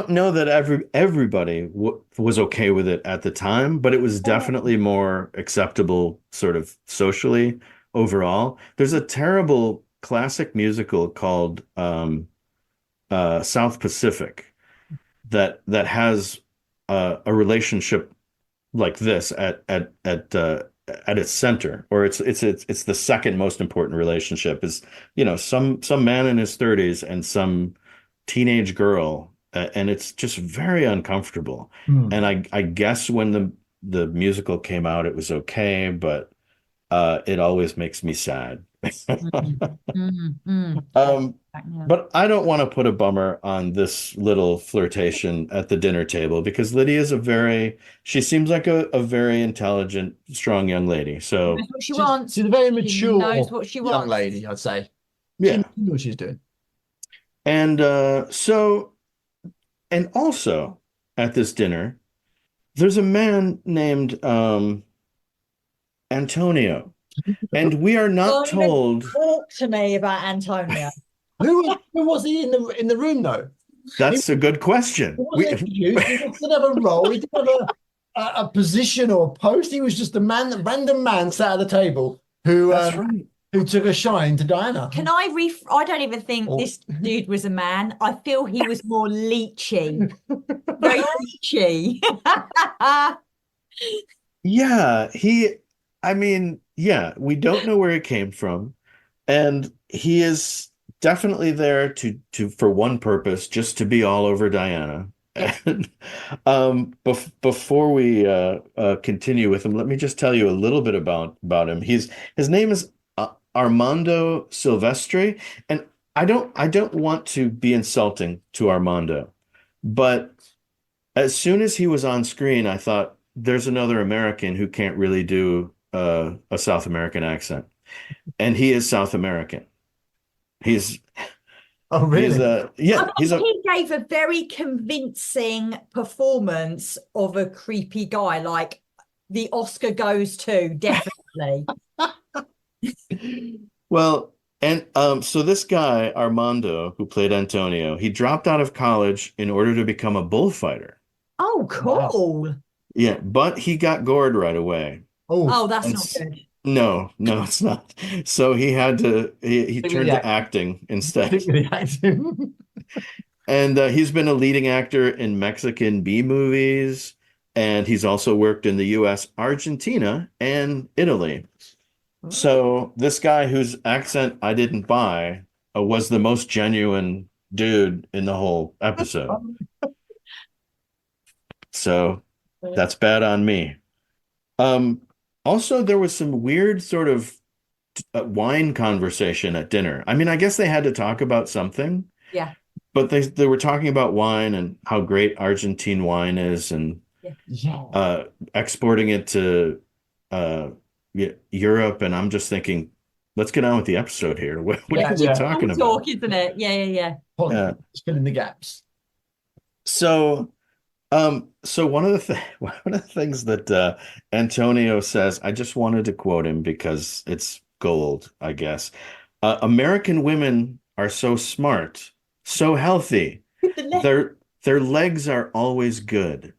know that everybody was okay with it at the time, but it was definitely more acceptable sort of socially overall. There's a terrible classic musical called South Pacific that has a relationship like this at its center, or it's the second most important relationship is, some man in his 30s and some teenage girl, and it's just very uncomfortable. And I guess when the musical came out, it was okay, but it always makes me sad. But I don't want to put a bummer on this little flirtation at the dinner table because Lydia's she seems like a very intelligent, strong young lady. So Knows what she wants. She's a very She mature knows what she young wants. lady, I'd say. yeah. She knows what she's doing. And and also at this dinner, there's a man named Antonio. And we are not Don't even told. talk to me about Antonio. Who was he in the room though? That's a good question. He wasn't introduced. He didn't have a role. He didn't have a position or a post. He was just a random man sat at the table who who took a shine to Diana. Can I I don't even think this dude was a man. I feel he was more leechy. Very leechy. Yeah, we don't know where he came from. And he is definitely there to for one purpose, just to be all over Diana. And before we continue with him, let me just tell you a little bit about him. His name is Armando Silvestri, and I don't want to be insulting to Armando, but as soon as he was on screen, I thought there's another American who can't really do a South American accent, and he is South American. He's Oh, really? He gave a very convincing performance of a creepy guy. Like the Oscar goes to, definitely. Well, and so this guy, Armando, who played Antonio, he dropped out of college in order to become a bullfighter. Oh, cool. Wow. Yeah, but he got gored right away. Oh, that's not good. No, it's not. So he had to, he turned to acting instead. And he's been a leading actor in Mexican B movies, and he's also worked in the US, Argentina, and Italy. So this guy whose accent I didn't buy was the most genuine dude in the whole episode. So that's bad on me. Also, there was some weird sort of wine conversation at dinner. I mean, I guess they had to talk about something. Yeah. But they were talking about wine and how great Argentine wine is, and exporting it to Europe. And I'm just thinking, let's get on with the episode here. What are we talking about? Talk, isn't it? Yeah. Just fill in the gaps. So one of the things that Antonio says, I just wanted to quote him because it's gold, I guess. American women are so smart, so healthy. Their legs are always good.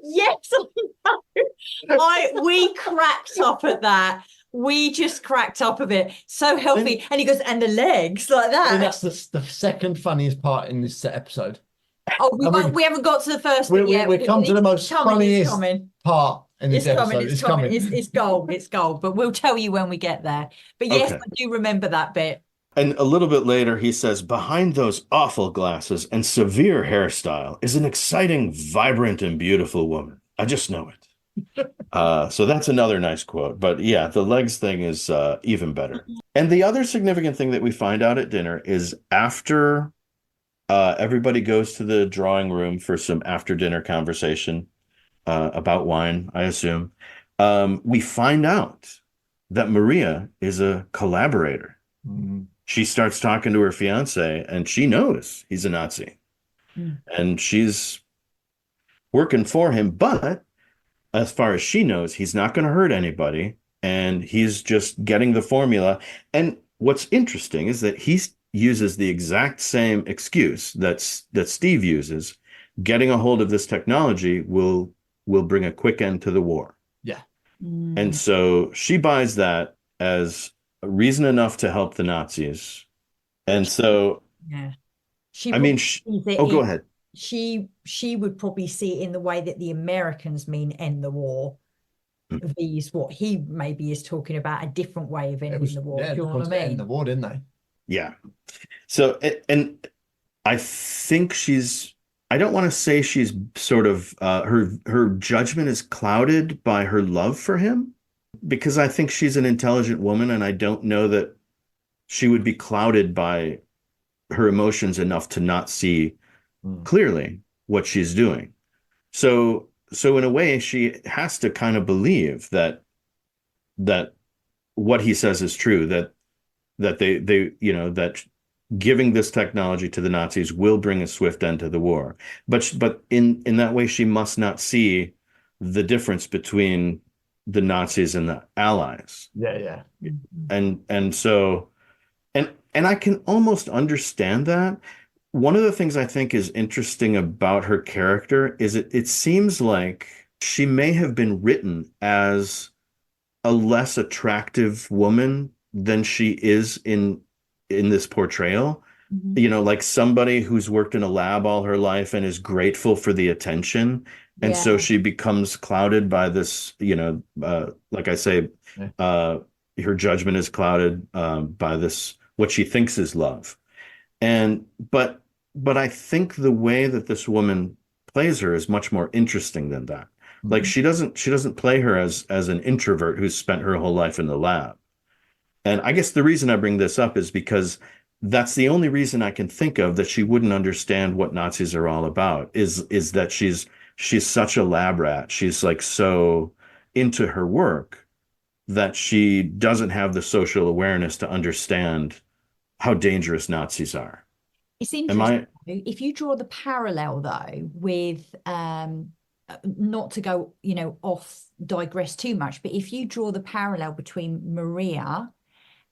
Yes, we cracked up at that. We just cracked up of it. So healthy. And he goes, and the legs like that. And that's the second funniest part in this episode. Oh, we haven't got to the first bit yet. We've come to the most funniest part in this episode. It's coming. It's gold. It's gold. But we'll tell you when we get there. But yes, okay. I do remember that bit. And a little bit later, he says, behind those awful glasses and severe hairstyle is an exciting, vibrant, and beautiful woman. I just know it. So that's another nice quote. But yeah, the legs thing is even better. And the other significant thing that we find out at dinner is after everybody goes to the drawing room for some after-dinner conversation about wine, I assume, we find out that Maria is a collaborator. Mm-hmm. She starts talking to her fiance, and she knows he's a Nazi. And she's working for him, but as far as she knows, he's not going to hurt anybody, and he's just getting the formula. And what's interesting is that he uses the exact same excuse that Steve uses. Getting a hold of this technology will bring a quick end to the war. Yeah. And so she buys that as reason enough to help the Nazis. And so go ahead. She would probably see it in the way that the Americans mean end the war. These what he maybe is talking about, a different way of ending the war. Do you know what I mean? End the war, didn't they? Yeah. So and I think I don't want to say she's sort of her judgment is clouded by her love for him, because I think she's an intelligent woman, and I don't know that she would be clouded by her emotions enough to not see clearly what she's doing. So in a way, she has to kind of believe that what he says is true, that they that giving this technology to the Nazis will bring a swift end to the war. But in that way, she must not see the difference between the Nazis and the Allies. Yeah. And so and I can almost understand that. One of the things I think is interesting about her character is it seems like she may have been written as a less attractive woman than she is in this portrayal. Like somebody who's worked in a lab all her life and is grateful for the attention. And so she becomes clouded by this, like I say, her judgment is clouded by this, what she thinks is love. But I think the way that this woman plays her is much more interesting than that. Like she doesn't play her as an introvert who's spent her whole life in the lab. And I guess the reason I bring this up is because that's the only reason I can think of that she wouldn't understand what Nazis are all about, is that she's such a lab rat. She's like so into her work that she doesn't have the social awareness to understand how dangerous Nazis are. It's interesting. If you draw the parallel though with not to go, digress too much, but if you draw the parallel between Maria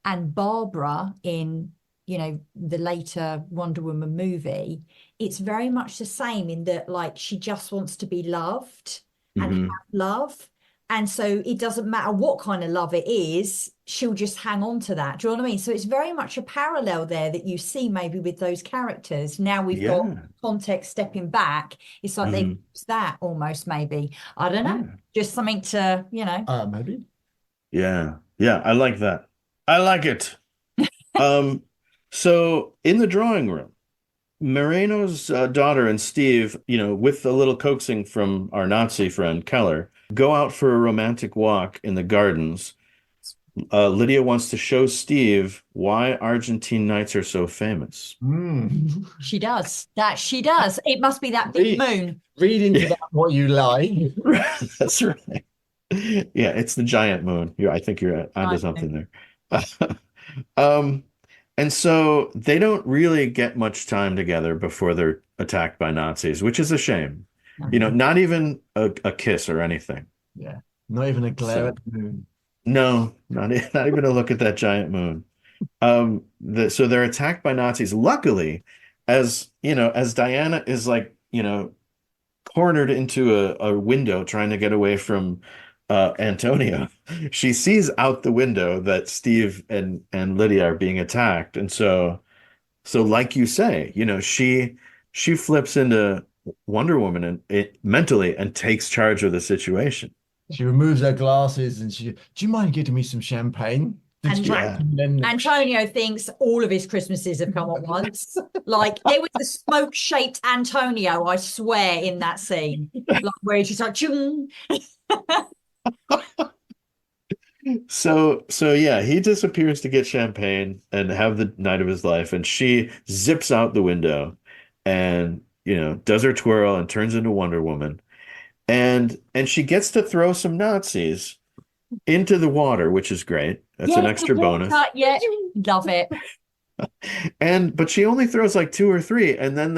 and Barbara in, the later Wonder Woman movie, it's very much the same in that, like, she just wants to be loved and have love. And so it doesn't matter what kind of love it is, she'll just hang on to that. Do you know what I mean? So it's very much a parallel there that you see maybe with those characters. Now we've got context stepping back. It's like they use that almost, maybe. I don't know. Just something to, Maybe. Yeah. I like that. I like it. So in the drawing room, Moreno's daughter and Steve, with a little coaxing from our Nazi friend Keller, go out for a romantic walk in the gardens. Lydia wants to show Steve why Argentine nights are so famous. She does. She does. It must be that big moon. Read into that what you like. That's right. Yeah, it's the giant moon. I think you're onto something there. And so they don't really get much time together before they're attacked by Nazis, which is a shame. Not even a kiss or anything. Yeah, not even a glare at the moon. No, not even a look at that giant moon. So they're attacked by Nazis. Luckily, as Diana is like, cornered into a window trying to get away from Antonio, she sees out the window that Steve and Lydia are being attacked. And so like you say, she flips into Wonder Woman mentally and takes charge of the situation. She removes her glasses and do you mind getting me some champagne? Antonio thinks all of his Christmases have come at once. Like, there was the smoke-shaped Antonio, I swear, in that scene. Like, where he's just like, chung. So yeah, he disappears to get champagne and have the night of his life, and she zips out the window and does her twirl and turns into Wonder Woman, and she gets to throw some Nazis into the water, which is great. That's an extra bonus. Yeah, love it. But she only throws like 2 or 3, and then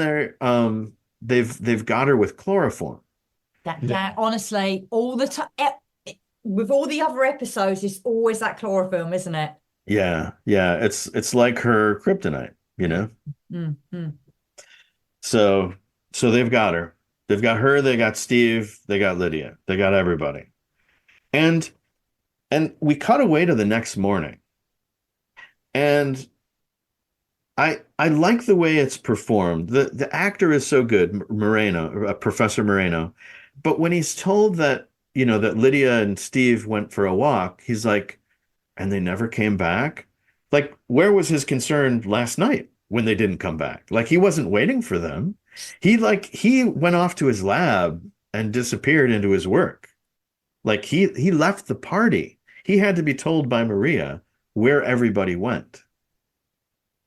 they've got her with chloroform. That honestly, all the time. With all the other episodes, it's always that chloroform, isn't it? Yeah. It's like her kryptonite, So they've got her. They've got her, they got Steve, they got Lydia, they got everybody. And we cut away to the next morning. And I like the way it's performed. The actor is so good, Moreno, Professor Moreno. But when he's told that that Lydia and Steve went for a walk, he's like, and they never came back? Like, where was his concern last night? when they didn't come back. Like he wasn't waiting for them. He went off to his lab and disappeared into his work. Like he left the party. He had to be told by Maria where everybody went.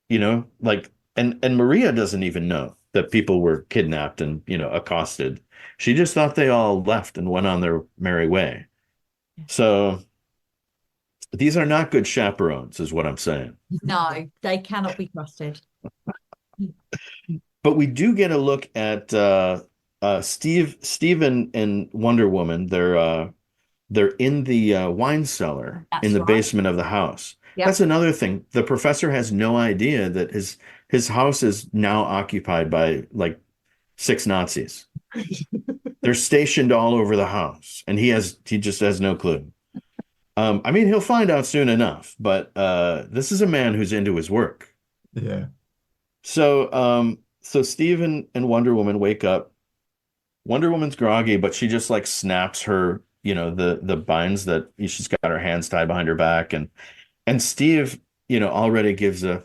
You know, like and Maria doesn't even know that people were kidnapped and, you know, accosted. She just thought they all left and went on their merry way. So these are not good chaperones, is what I'm saying. No, they cannot be trusted. But we do get a look at Steve and Wonder Woman. They're in the wine cellar in the basement of the house. Yep. That's another thing. The professor has no idea that his house is now occupied by like 6 Nazis. They're stationed all over the house, and he just has no clue. I mean, he'll find out soon enough, but this is a man who's into his work. Yeah. So Steve and Wonder Woman wake up. Wonder Woman's groggy, but she just like snaps her, you know, the binds that she's got her hands tied behind her back, and Steve, you know, already gives a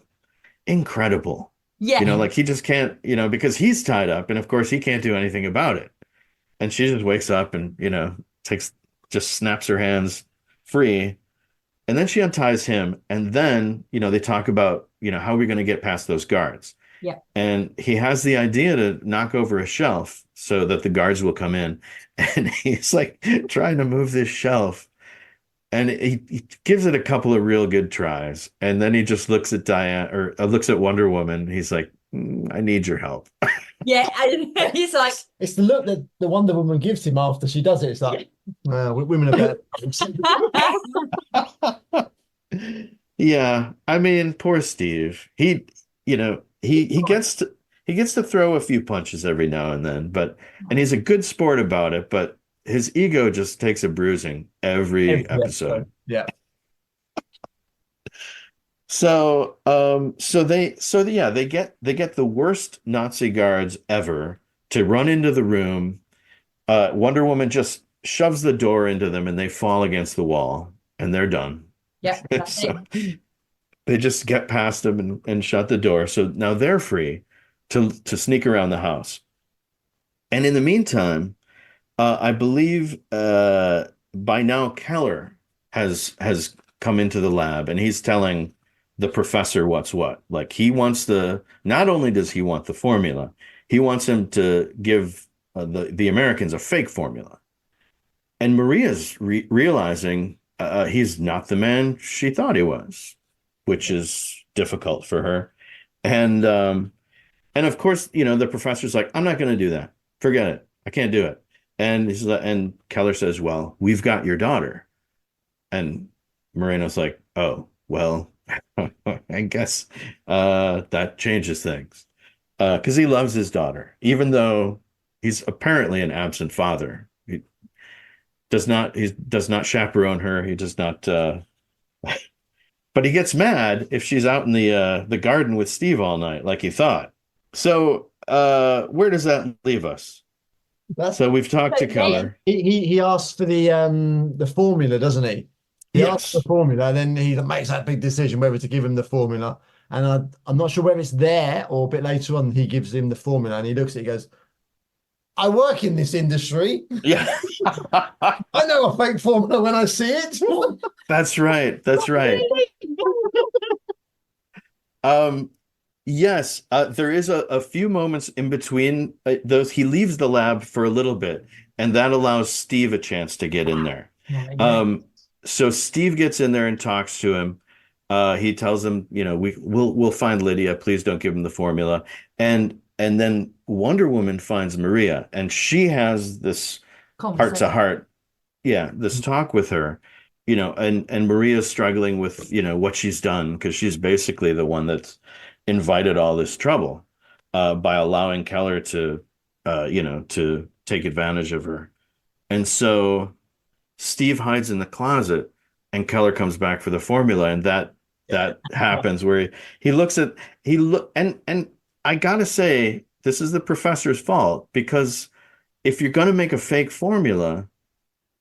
incredible, you know, like he just can't, you know, because he's tied up, and of course he can't do anything about it. And she just wakes up and, you know, just snaps her hands free. And then she unties him. And then, you know, they talk about, you know, how are we going to get past those guards? Yeah. And he has the idea to knock over a shelf so that the guards will come in. And he's like trying to move this shelf. And he gives it a couple of real good tries. And then he just looks at looks at Wonder Woman. He's like, I need your help. Yeah, and he's like, it's the look that the Wonder Woman gives him after she does it. It's like, women are better. Yeah, I mean, poor Steve. He, you know, he gets to throw a few punches every now and then, and he's a good sport about it, but his ego just takes a bruising every episode. Yeah. So they get the worst Nazi guards ever to run into the room. Wonder Woman just shoves the door into them and they fall against the wall and they're done. Yeah. So they just get past them and shut the door. So now they're free to sneak around the house. And in the meantime, I believe by now Keller has come into the lab and he's telling the professor what's what. Like he wants not only does he want the formula, he wants him to give the Americans a fake formula. And Maria's realizing he's not the man she thought he was, which is difficult for her. And of course, you know, the professor's like, I'm not going to do that. Forget it. I can't do it. And Keller says, well, we've got your daughter. And Moreno's like, oh, well, I guess that changes things. Because he loves his daughter, even though he's apparently an absent father. He does not chaperone her. He does not. But he gets mad if she's out in the garden with Steve all night, like he thought. So where does that leave us? So we've talked to Keller. He asks for the formula, doesn't he? He asks for the formula, and then he makes that big decision whether to give him the formula. And I'm not sure whether it's there or a bit later on he gives him the formula, and he looks at it, he goes, I work in this industry. Yeah. I know a fake formula when I see it. That's right. That's right. Yes, there is a few moments in between those. He leaves the lab for a little bit, and that allows Steve a chance to get in there. So Steve gets in there and talks to him. He tells him, you know, we'll find Lydia. Please don't give him the formula. And then Wonder Woman finds Maria, and she has this heart to heart, this talk with her, you know, and Maria's struggling with, you know, what she's done because she's basically the one that's invited all this trouble by allowing Keller to, you know, to take advantage of her. And so Steve hides in the closet and Keller comes back for the formula. And that happens where and I gotta say, this is the professor's fault, because if you're going to make a fake formula,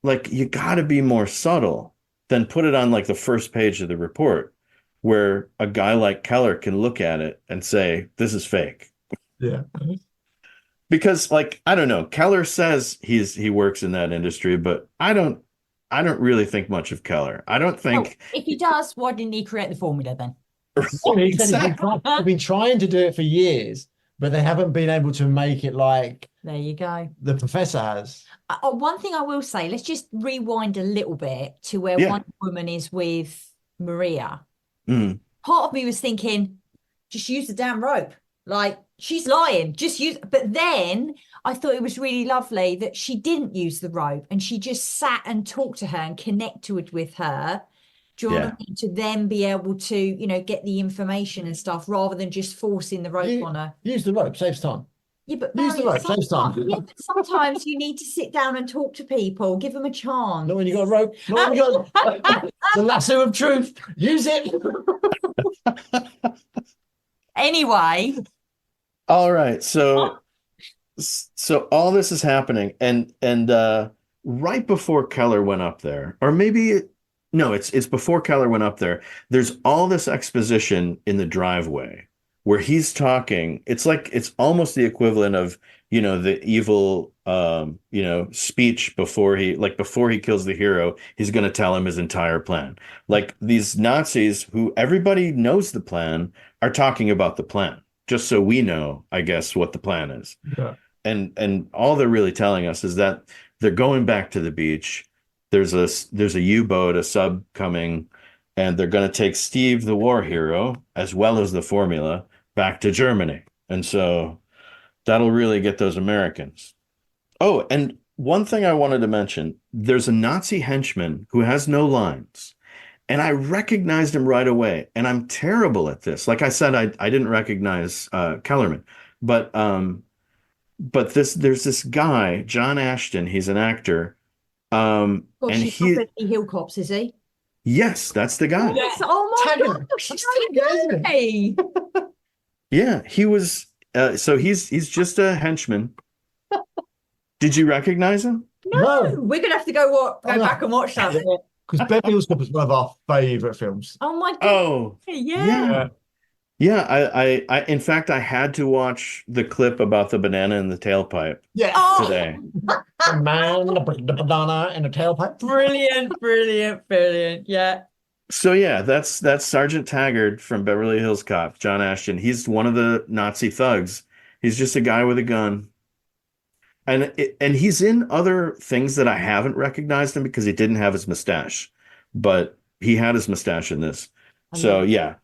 like you gotta be more subtle than put it on like the first page of the report. where a guy like Keller can look at it and say, this is fake. Yeah. Because like, I don't know, Keller says he works in that industry, but I don't really think much of Keller. I don't Oh, think if he does, why didn't he create the formula then? He said exactly. they've been trying to do it for years, but they haven't been able to make it like There you go. the professor has. One thing I will say, let's just rewind a little bit to where Yeah. Wonder Woman is with Maria. Mm. Part of me was thinking, just use the damn rope. Like, she's lying, just use. But then I thought it was really lovely that she didn't use the rope and she just sat and talked to her and connected with her. Do you know what I mean? To then be able to, get the information and stuff rather than just forcing the rope on her. Use the rope, saves time. Yeah, but Use the rope, saves time. yeah, but sometimes you need to sit down and talk to people, give them a chance. Not when you got a rope. Not when you got the lasso of truth. Use it. Anyway, All right. So all this is happening and right before Keller went up there, or maybe no, it's before Keller went up there. There's all this exposition in the driveway where he's talking. It's like it's almost the equivalent of, the evil speech before he kills the hero, he's going to tell him his entire plan. Like these Nazis who everybody knows the plan are talking about the plan, just so we know, I guess, what the plan is. Yeah. And all they're really telling us is that they're going back to the beach. There's a U-boat, a sub coming, and they're going to take Steve, the war hero, as well as the formula, back to Germany. And so that'll really get those Americans. Oh, and one thing I wanted to mention, there's a Nazi henchman who has no lines. And I recognized him right away. And I'm terrible at this. Like I said, I didn't recognize Kellerman. But there's this guy, John Ashton, he's an actor. gosh, And he's he, not Beverly Hill Cops, is he? yes, that's the guy. Yes. Oh my Tagger. gosh, That's no Tagger, isn't way. Yeah, he was. So he's just a henchman. Did you recognize him? No, No. we're gonna have to go Oh, no. back and watch that. Because Beverly Hills Cop is one of our favorite films. Oh my god. Oh, Yeah. yeah. I in fact, I had to watch the clip about the banana in the tailpipe Yeah. Oh, today. The man, the banana, and the tailpipe. brilliant. Yeah. So yeah, that's Sergeant Taggart from Beverly Hills Cop, John Ashton. He's one of the Nazi thugs. He's just a guy with a gun. And he's in other things that I haven't recognized him because he didn't have his mustache, but he had his mustache in this. So yeah.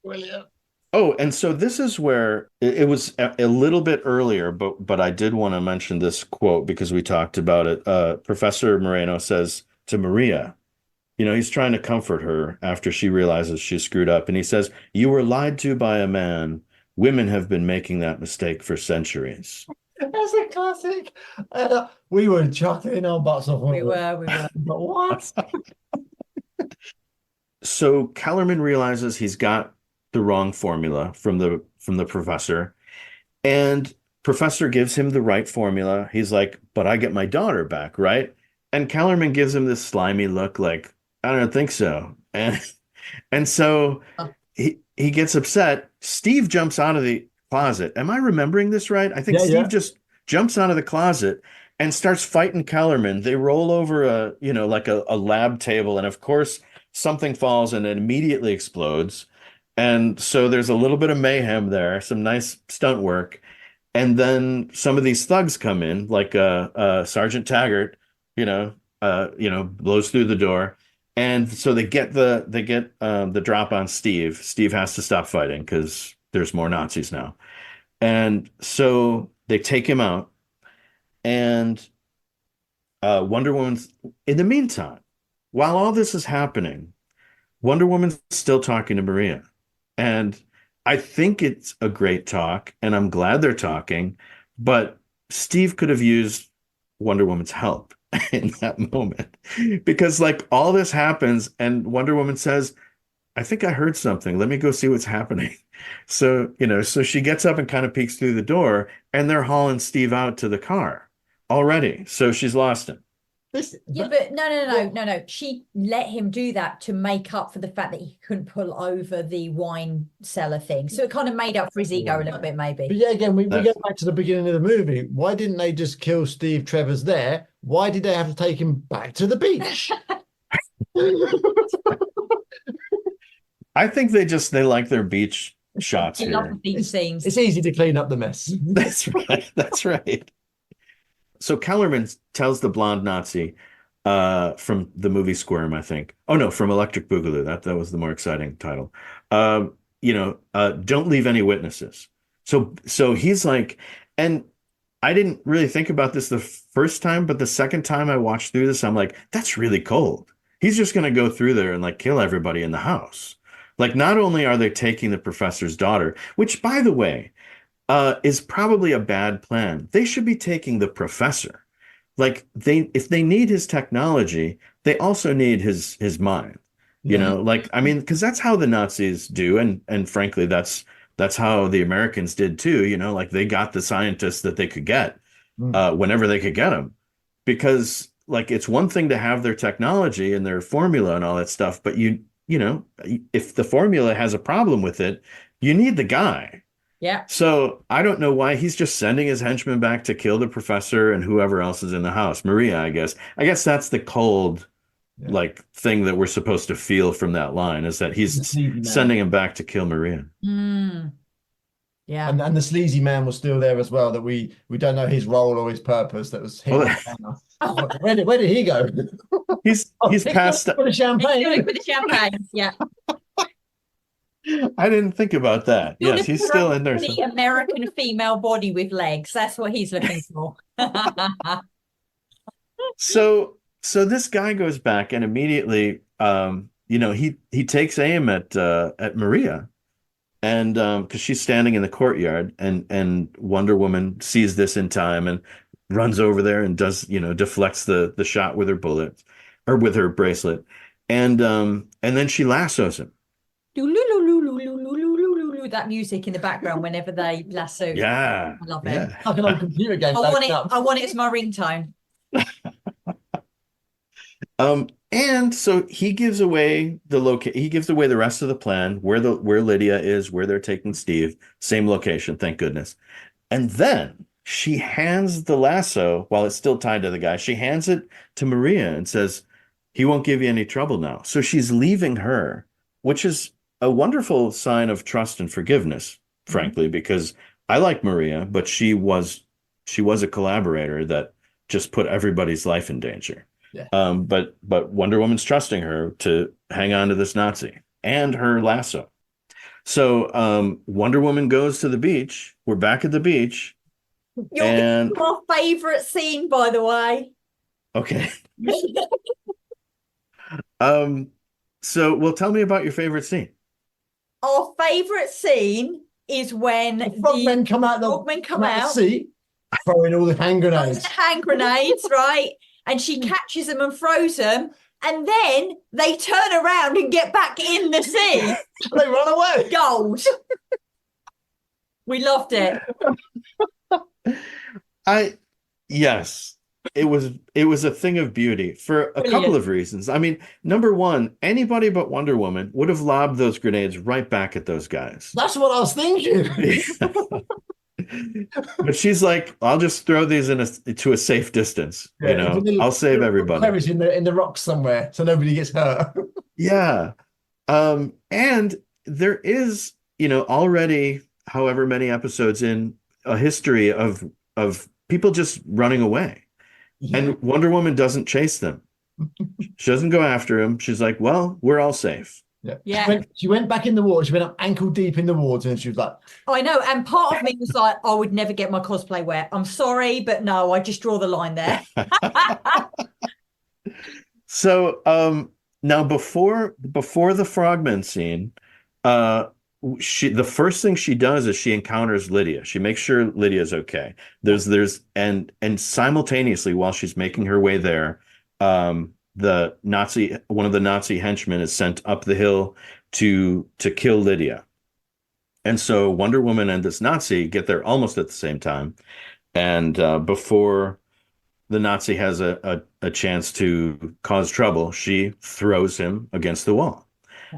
Brilliant. Oh, and so this is where it was a little bit earlier, but I did want to mention this quote because we talked about it. Professor Moreno says to Maria, he's trying to comfort her after she realizes she screwed up. And he says, "You were lied to by a man. Women have been making that mistake for centuries." That's a classic. We were chuckling our butts off. We were. But what? So Kellerman realizes he's got the wrong formula from the professor, and professor gives him the right formula. He's like, "But I get my daughter back, right?" And Kellerman gives him this slimy look like, "I don't think so." And so he gets upset. Steve jumps out of the closet. Am I remembering this right? I think Steve just jumps out of the closet and starts fighting Kellerman. They roll over a lab table, and of course something falls and it immediately explodes. And so there's a little bit of mayhem there, some nice stunt work. And then some of these thugs come in, like Sergeant Taggart, blows through the door. And so they get the drop on Steve. Steve has to stop fighting because there's more Nazis now. And so they take him out. And Wonder Woman's, in the meantime, while all this is happening, Wonder Woman's still talking to Maria. And I think it's a great talk, and I'm glad they're talking, but Steve could have used Wonder Woman's help in that moment. Because like all this happens and Wonder Woman says, "I think I heard something. Let me go see what's happening." So, so she gets up and kind of peeks through the door, and they're hauling Steve out to the car already. So she's lost him. Yeah, but no. She let him do that to make up for the fact that he couldn't pull over the wine cellar thing. So it kind of made up for his ego a little bit, maybe. But yeah, again, we go back to the beginning of the movie. Why didn't they just kill Steve Trevor's there? Why did they have to take him back to the beach? I think they like their beach shots They love the here. beach scenes. It's easy to clean up the mess. That's right. That's right. So Kellerman tells the blonde Nazi from the movie Squirm, I think. Oh no, from Electric Boogaloo. That was the more exciting title. Don't leave any witnesses. So he's like, and I didn't really think about this the first time, but the second time I watched through this, I'm like, that's really cold. He's just gonna go through there and like kill everybody in the house. Like, not only are they taking the professor's daughter, which, by the way, is probably a bad plan. They should be taking the professor. Like, if they need his technology, they also need his mind. You know, like, I mean, because that's how the Nazis do, and frankly, that's how the Americans did too. You know, like they got the scientists that they could get whenever they could get them, because like it's one thing to have their technology and their formula and all that stuff, but you know, if the formula has a problem with it, you need the guy. Yeah. So I don't know why he's just sending his henchmen back to kill the professor and whoever else is in the house. Maria, I guess. I guess that's the cold, like, thing that we're supposed to feel from that line, is that he's sending him back to kill Maria. Yeah. And the sleazy man was still there as well, that we don't know his role or his purpose. That was him. Where did he go? He's passed for the champagne. For the champagne, yeah. I didn't think about that. Yes, he's still in there. The American female body with legs. That's what he's looking for. So this guy goes back and immediately, he takes aim at Maria, and because she's standing in the courtyard, and Wonder Woman sees this in time and runs over there and does, deflects the shot with her bullet or with her bracelet, and then she lassos him. That music in the background whenever they lasso. Yeah, I love it. Like an old computer game. I want it as my ringtone. And so he gives away the rest of the plan, where Lydia is, where they're taking Steve, same location, thank goodness. And then she hands the lasso, while it's still tied to the guy, she hands it to Maria and says, he won't give you any trouble now. So she's leaving her, which is a wonderful sign of trust and forgiveness, frankly, because I like Maria, but she was a collaborator that just put everybody's life in danger. Yeah. But Wonder Woman's trusting her to hang on to this Nazi and her lasso. So Wonder Woman goes to the beach. We're back at the beach. Your favorite scene, by the way. Okay. So tell me about your favorite scene. Our favorite scene is when the frogmen come out the sea, throwing all the hand grenades. Right? And she catches them and throws them, and then they turn around and get back in the sea. They run away. Gold. We loved it. Yes. It was a thing of beauty for a couple of reasons. I mean, number one, anybody but Wonder Woman would have lobbed those grenades right back at those guys. That's what I was thinking. But she's like, I'll just throw these to a safe distance. I'll save everybody. In the rocks somewhere, so nobody gets hurt. Yeah. And there is, already however many episodes in, a history of people just running away. Yeah. And Wonder Woman doesn't chase them. She doesn't go after him. She's like, well, we're all safe. Yeah. She went back in the water. She went up ankle deep in the water, and she was like, I know. And part of me was like, I would never get my cosplay wet. I'm sorry, but no, I just draw the line there. So now before the frogman scene, the first thing she does is she encounters Lydia. She makes sure Lydia's okay. And simultaneously, while she's making her way there, one of the Nazi henchmen is sent up the hill to kill Lydia. And so Wonder Woman and this Nazi get there almost at the same time. And before the Nazi has a chance to cause trouble, she throws him against the wall.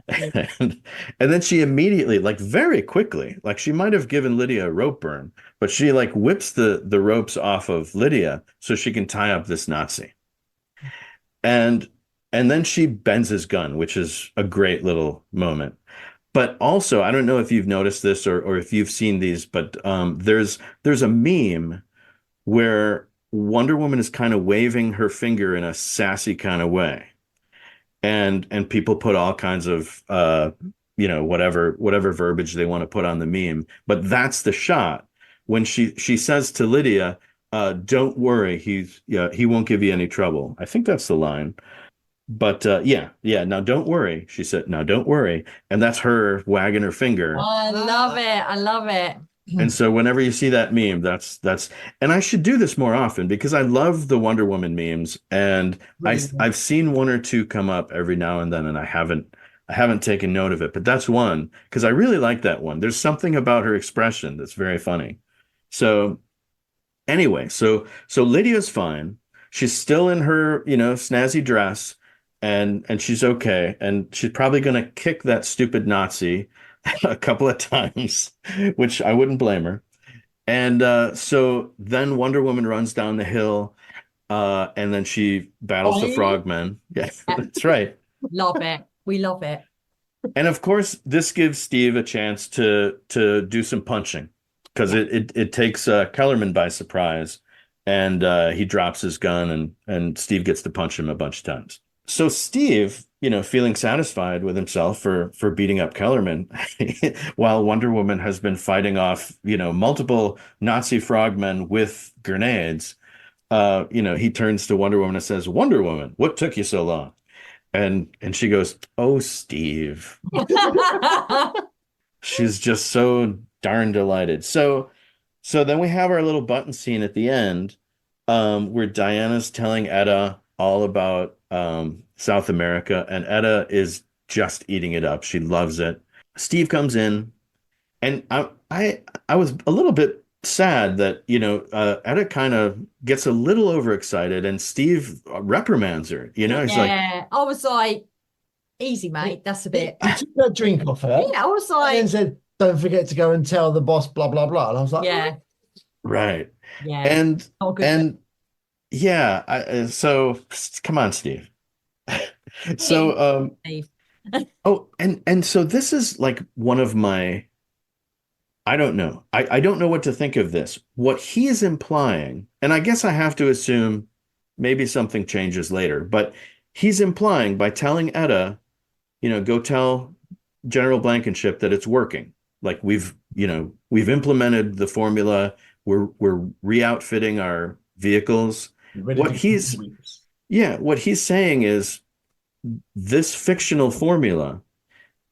And, and then she immediately, like very quickly, like she might have given Lydia a rope burn, but she like whips the ropes off of Lydia so she can tie up this Nazi. And and then she bends his gun, which is a great little moment. But also, I don't know if you've noticed this or if you've seen these, but there's a meme where Wonder Woman is kind of waving her finger in a sassy kind of way. And people put all kinds of whatever verbiage they want to put on the meme. But that's the shot when she says to Lydia, don't worry, he won't give you any trouble. I think that's the line. But yeah, now don't worry, she said, now don't worry. And that's her wagging her finger. I love it. I love it. And so whenever you see that meme, that's and I should do this more often because I love the Wonder Woman memes, and I've seen one or two come up every now and then, and I haven't taken note of it, but that's one because I really like that one. There's something about her expression that's very funny. So anyway, so Lydia's fine. She's still in her, snazzy dress, and she's okay, and she's probably gonna kick that stupid Nazi a couple of times, which I wouldn't blame her. And so then Wonder Woman runs down the hill, and then she battles the frogmen. Yeah, that's right. Love it. We love it. And of course, this gives Steve a chance to do some punching because it takes Kellerman by surprise, and he drops his gun, and Steve gets to punch him a bunch of times. So Steve, feeling satisfied with himself for beating up Kellerman, while Wonder Woman has been fighting off, multiple Nazi frogmen with grenades, he turns to Wonder Woman and says, "Wonder Woman, what took you so long?" And she goes, "Oh, Steve." She's just so darn delighted. So then we have our little button scene at the end, where Diana's telling Etta all about South America, and Etta is just eating it up. She loves it. Steve comes in, and I was a little bit sad that Etta kind of gets a little overexcited, and Steve reprimands her. He's like, I was like, easy, mate. That's a bit. He took that drink off her. Yeah, I was like, and said, "Don't forget to go and tell the boss, blah blah blah." And I was like, yeah, right, yeah, and yeah. So come on, Steve. So and so this is like one of my, I don't know. I don't know what to think of this. What he is implying, and I guess I have to assume maybe something changes later, but he's implying by telling Etta, go tell General Blankenship that it's working. Like we've implemented the formula. We're re-outfitting our vehicles. What he's saying is this fictional formula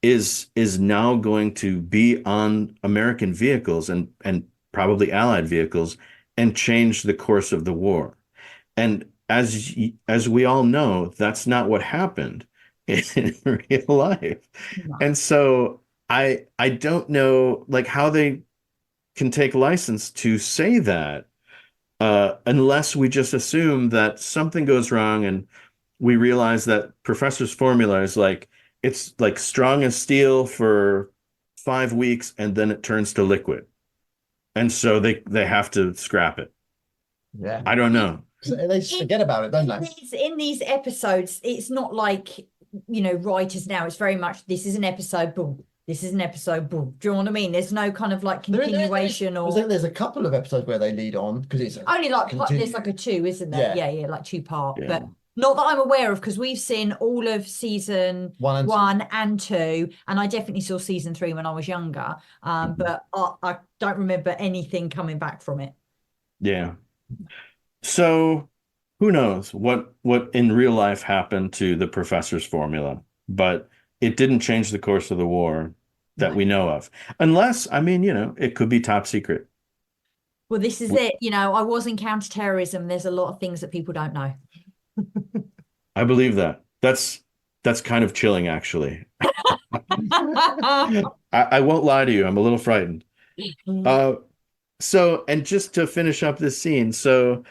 is now going to be on American vehicles and probably Allied vehicles and change the course of the war. And as we all know, that's not what happened in real life. No. And so I don't know like how they can take license to say that unless we just assume that something goes wrong and we realize that Professor's formula is like it's like strong as steel for 5 weeks and then it turns to liquid. And so they have to scrap it. Yeah. I don't know. They forget about it, don't they? In these episodes, it's not like, writers now. It's very much, this is an episode, boom. This is an episode, boom. Do you know what I mean? There's no kind of like continuation there's a couple of episodes where they lead on because it's only like there's like a 2, isn't there? Yeah, like 2-part. Yeah. But not that I'm aware of because we've seen all of season 1 and 2, and I definitely saw season 3 when I was younger. But I don't remember anything coming back from it. Yeah. So who knows what in real life happened to the Professor's formula, but it didn't change the course of the war that we know of. Unless, it could be top secret. Well, this is it. I was in counterterrorism. There's a lot of things that people don't know. I believe that. That's kind of chilling, actually. I won't lie to you. I'm a little frightened. So, and just to finish up this scene, so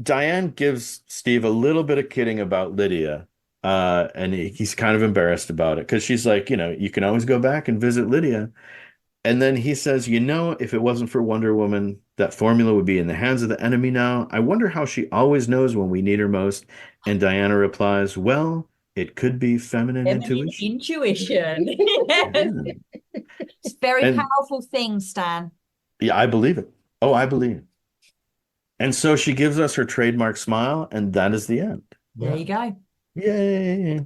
Diane gives Steve a little bit of kidding about Lydia, and he's kind of embarrassed about it because she's like, you can always go back and visit Lydia. And then he says, if it wasn't for Wonder Woman, that formula would be in the hands of the enemy now. I wonder how she always knows when we need her most. And Diana replies, well, it could be feminine intuition. Intuition. Yeah. It's a very And powerful thing, Stan. yeah, I believe it. Oh, I believe it. And so she gives us her trademark smile, and that is the end. There you go. Yay.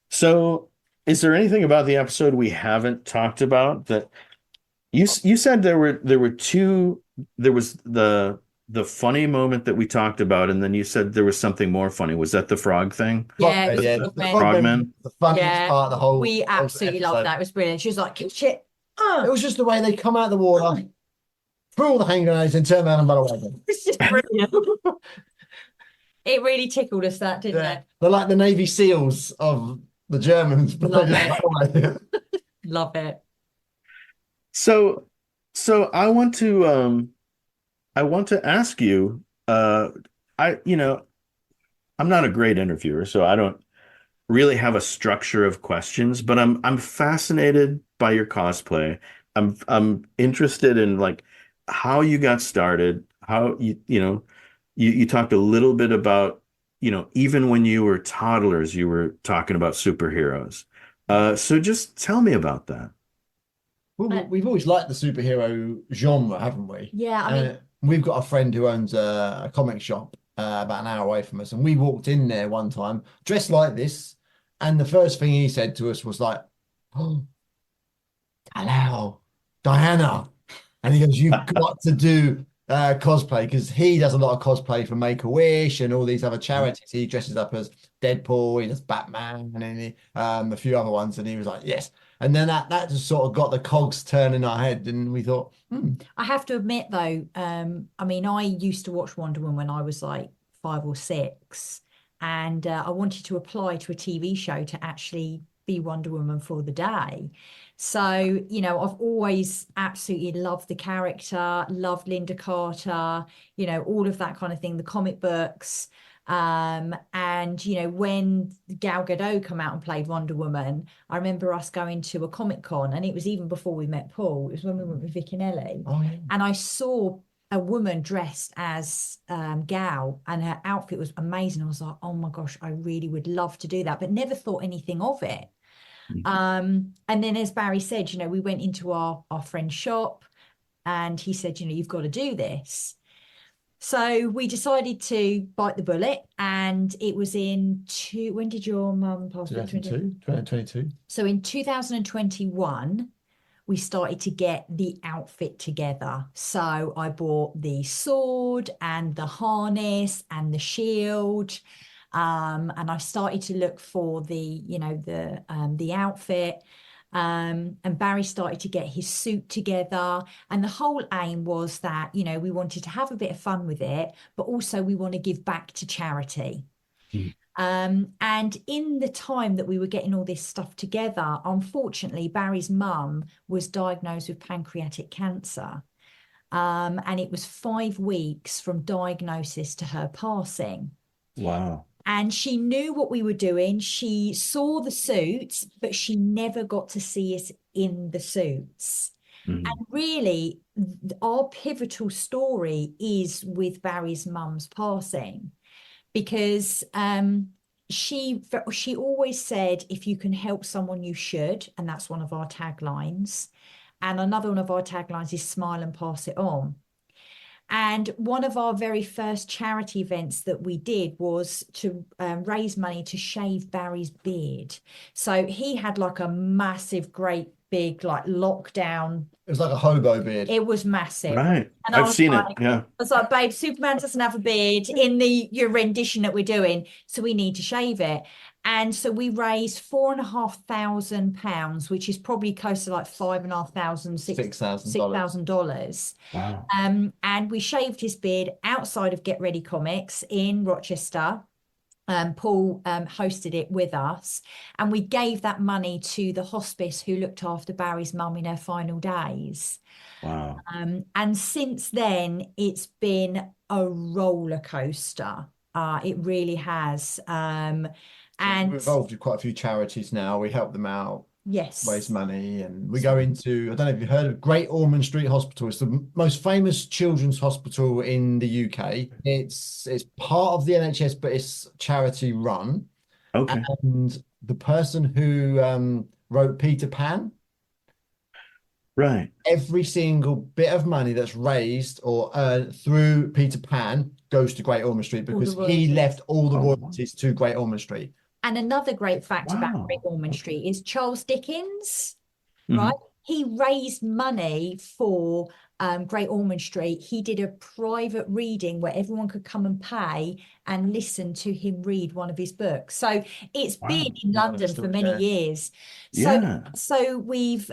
So, is there anything about the episode we haven't talked about that you said there were two, there was the funny moment that we talked about, and then you said there was something more funny. Was that the frog thing? Yeah, The frogman. The funniest part of the whole. We absolutely loved that. It was brilliant. She was like, shit. It was just the way they come out of the water, threw all the hand grenades, and turn around and run away. It's just brilliant. It really tickled us, that, didn't it? They're like the Navy SEALs of the Germans. Love it. Love it. So I want to ask you, I'm not a great interviewer, so I don't really have a structure of questions, but I'm fascinated by your cosplay. I'm interested in like how you got started, how you talked a little bit about, even when you were toddlers, you were talking about superheroes. So just tell me about that. Well, we've always liked the superhero genre, haven't we? Yeah, I mean, we've got a friend who owns a comic shop about an hour away from us, and we walked in there one time dressed like this, and the first thing he said to us was like, "Oh, hello, Diana," and he goes, "You've got to do cosplay," because he does a lot of cosplay for Make-A-Wish and all these other charities. He dresses up as Deadpool, he does Batman, and a few other ones, and he was like, "Yes." And then that just sort of got the cogs turning in our head, and we thought, I have to admit though, I mean, I used to watch Wonder Woman when I was like 5 or 6, and I wanted to apply to a TV show to actually be Wonder Woman for the day. So, I've always absolutely loved the character, loved Linda Carter, all of that kind of thing, the comic books. And when Gal Gadot come out and played Wonder Woman, I remember us going to a Comic Con, and it was even before we met Paul. It was when we went with Vic and Ellie. "Oh, yeah." And I saw a woman dressed as Gal, and her outfit was amazing. I was like, oh my gosh, I really would love to do that, but never thought anything of it. And then, as Barry said, we went into our friend's shop, and he said, you've got to do this. So we decided to bite the bullet, and it was when did your mum pass away? 2022. So in 2021, we started to get the outfit together. So I bought the sword and the harness and the shield. And I started to look for the outfit. And Barry started to get his suit together, and the whole aim was that we wanted to have a bit of fun with it, but also we want to give back to charity. And in the time that we were getting all this stuff together, unfortunately Barry's mum was diagnosed with pancreatic cancer, and it was 5 weeks from diagnosis to her passing. Wow. And she knew what we were doing. She saw the suits, but she never got to see us in the suits. And really, our pivotal story is with Barry's mum's passing, because she always said, if you can help someone, you should. And that's one of our taglines. And another one of our taglines is smile and pass it on. And one of our very first charity events that we did was to raise money to shave Barry's beard. So he had like a massive, great big like lockdown. It was like a hobo beard. It was massive. Right. And I've seen like, it. Yeah. I was like, babe, Superman doesn't have a beard in your rendition that we're doing, so we need to shave it. And so we raised £4,500, which is probably close to like $6,000. Wow. And we shaved his beard outside of Get Ready Comics in Rochester. Paul hosted it with us, and we gave that money to the hospice who looked after Barry's mum in her final days. Wow. And since then, it's been a roller coaster. It really has. And we're involved with quite a few charities now. We help them out, yes, raise money, and we go into, I don't know if you've heard of Great Ormond Street Hospital. It's the most famous children's hospital in the UK. It's part of the NHS, but it's charity run. Okay. And the person who wrote Peter Pan, Right. every single bit of money that's raised or earned through Peter Pan goes to Great Ormond Street, because he left all the royalties to Great Ormond Street. And another great fact about Wow. Great Ormond Street is Charles Dickens, Mhm. right? He raised money for Great Ormond Street. He did a private reading where everyone could come and pay and listen to him read one of his books. So it's Wow. been in Yeah, London still for many there. years. Yeah. So we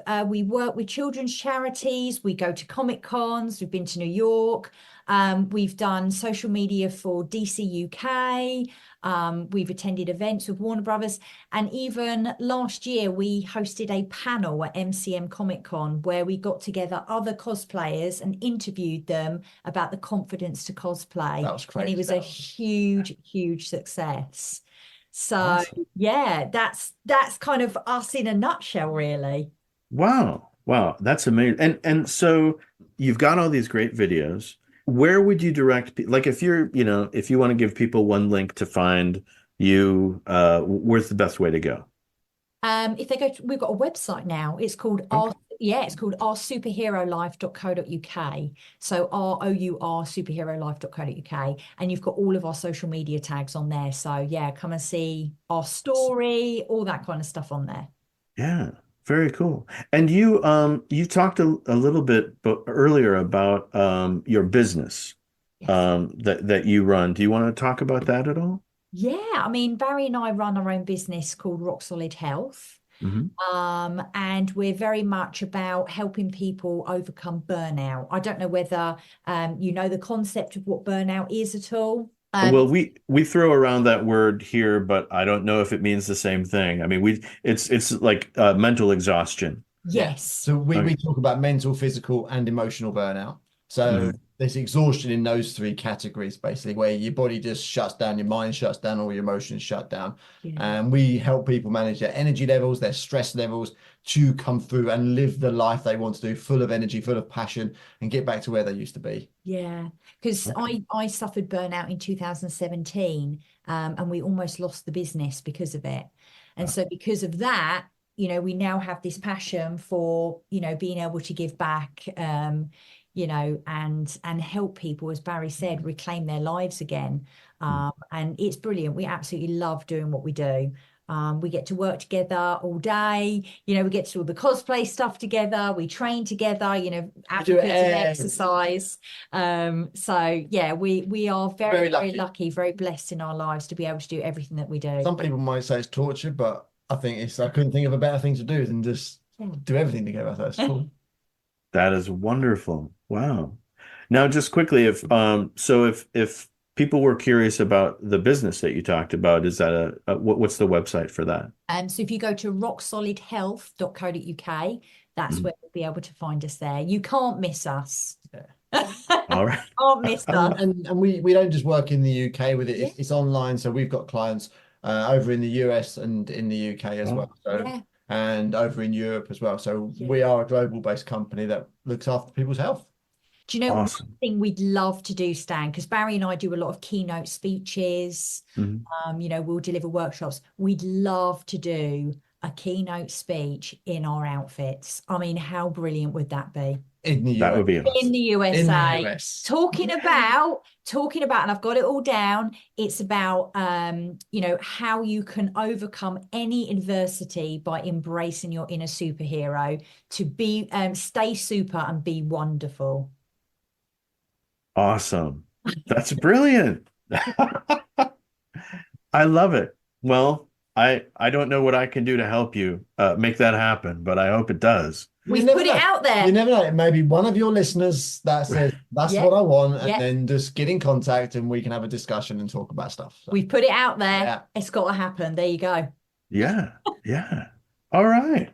work with children's charities. We go to Comic Cons. We've been to New York. We've done social media for DC UK. We've attended events with Warner Brothers, and even last year we hosted a panel at MCM Comic Con where we got together other cosplayers and interviewed them about the confidence to cosplay. That was crazy. And it was a huge success. So Awesome. yeah, that's kind of us in a nutshell, really. Wow. Wow. That's amazing. And so you've got all these great videos. Where would you direct people? Like if you're, if you want to give people one link to find you, where's the best way to go? If they go we've got a website now. It's called it's called oursuperherolife.co.uk. So ROUR superherolife.co.uk. And you've got all of our social media tags on there. So yeah, come and see our story, all that kind of stuff on there. Yeah. Very cool. And you talked a little bit earlier about your business that you run. Do you want to talk about that at all? Yeah, I mean, Barry and I run our own business called Rock Solid Health. And we're very much about helping people overcome burnout. I don't know whether you know the concept of what burnout is at all. Well, we throw around that word here, but I don't know if it means the same thing. I mean, it's like mental exhaustion. Yes. So we talk about mental, physical, and emotional burnout. So there's exhaustion in those three categories, basically, where your body just shuts down, your mind shuts down, all your emotions shut down. Yeah. And we help people manage their energy levels, their stress levels, to come through and live the life they want to do, full of energy, full of passion, and get back to where they used to be. Yeah, because I suffered burnout in 2017, and we almost lost the business because of it. And so because of that, we now have this passion for, being able to give back, and help people, as Barry said, reclaim their lives again. And it's brilliant. We absolutely love doing what we do. We get to work together all day. We get to do all the cosplay stuff together. We train together, advocates of exercise. So yeah, we are very lucky, very blessed in our lives to be able to do everything that we do. Some people might say it's torture, but I think I couldn't think of a better thing to do than just do everything together. That's cool. That is wonderful. Wow. Now, just quickly, if people were curious about the business that you talked about, is that what's the website for that? So if you go to rocksolidhealth.co.uk, that's where you'll be able to find us there. You can't miss us. All right. Can't miss us. And we don't just work in the UK with it. It's online. So we've got clients over in the US and in the UK as well. So and over in Europe as well. So we are a global based company that looks after people's health. Do you know one thing we'd love to do, Stan? Because Barry and I do a lot of keynote speeches. We'll deliver workshops. We'd love to do a keynote speech in our outfits. I mean, how brilliant would that be? In the US. That would be awesome. In the USA. In the US. Talking about, and I've got it all down. It's about, how you can overcome any adversity by embracing your inner superhero to be, stay super and be wonderful. Awesome. That's brilliant. I love it. Well, I don't know what I can do to help you make that happen, but I hope it does. We've put it out there. You never know. Maybe one of your listeners that says that's what I want, and then just get in contact and we can have a discussion and talk about stuff. So. We've put it out there. Yeah. It's got to happen. There you go. Yeah. Yeah. All right.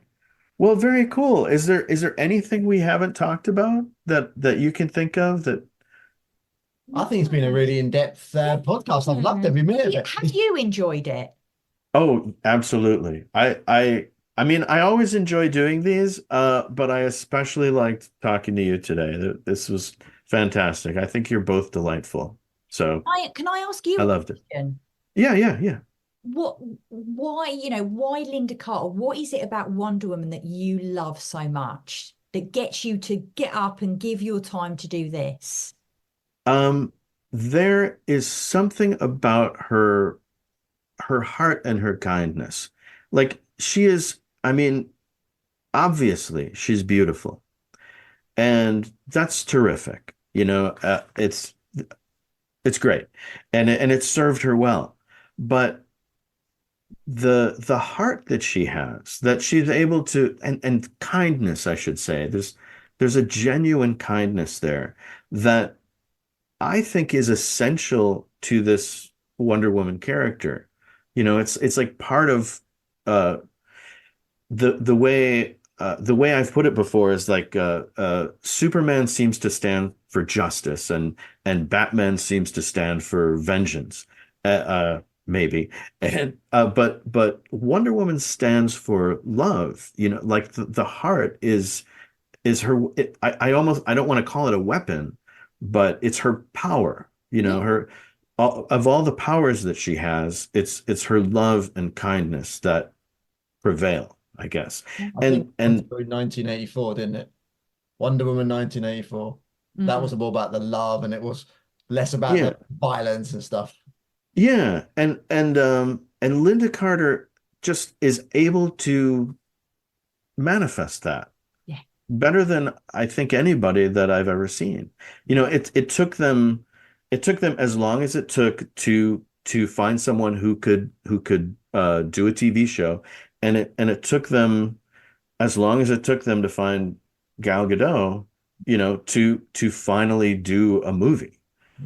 Well, very cool. Is there anything we haven't talked about that you can think of that? I think it's been a really in-depth podcast. I've loved every minute of it. Have you enjoyed it? Oh, absolutely. I mean, I always enjoy doing these, but I especially liked talking to you today. This was fantastic. I think you're both delightful. So can I ask you I loved it. Yeah. Why Linda Carter? What is it about Wonder Woman that you love so much that gets you to get up and give your time to do this? There is something about her heart and her kindness. Like she is, I mean, obviously she's beautiful, and that's terrific. It's great, and it served her well. But the heart that she has, that she's able to, and kindness, I should say, there's a genuine kindness there that I think is essential to this Wonder Woman character. It's like part of the way I've put it before is like Superman seems to stand for justice, and Batman seems to stand for vengeance, maybe, and but Wonder Woman stands for love. Like the heart is her. I don't want to call it a weapon, but it's her power. Her. Of all the powers that she has, it's her love and kindness that prevail, I guess. And 1984, didn't it? Wonder Woman 1984. That was more about the love, and it was less about the violence and stuff. Yeah, and Linda Carter just is able to manifest that better than I think anybody that I've ever seen. It took them as long as it took to find someone who could do a TV show, and it took them as long as it took them to find Gal Gadot, to finally do a movie.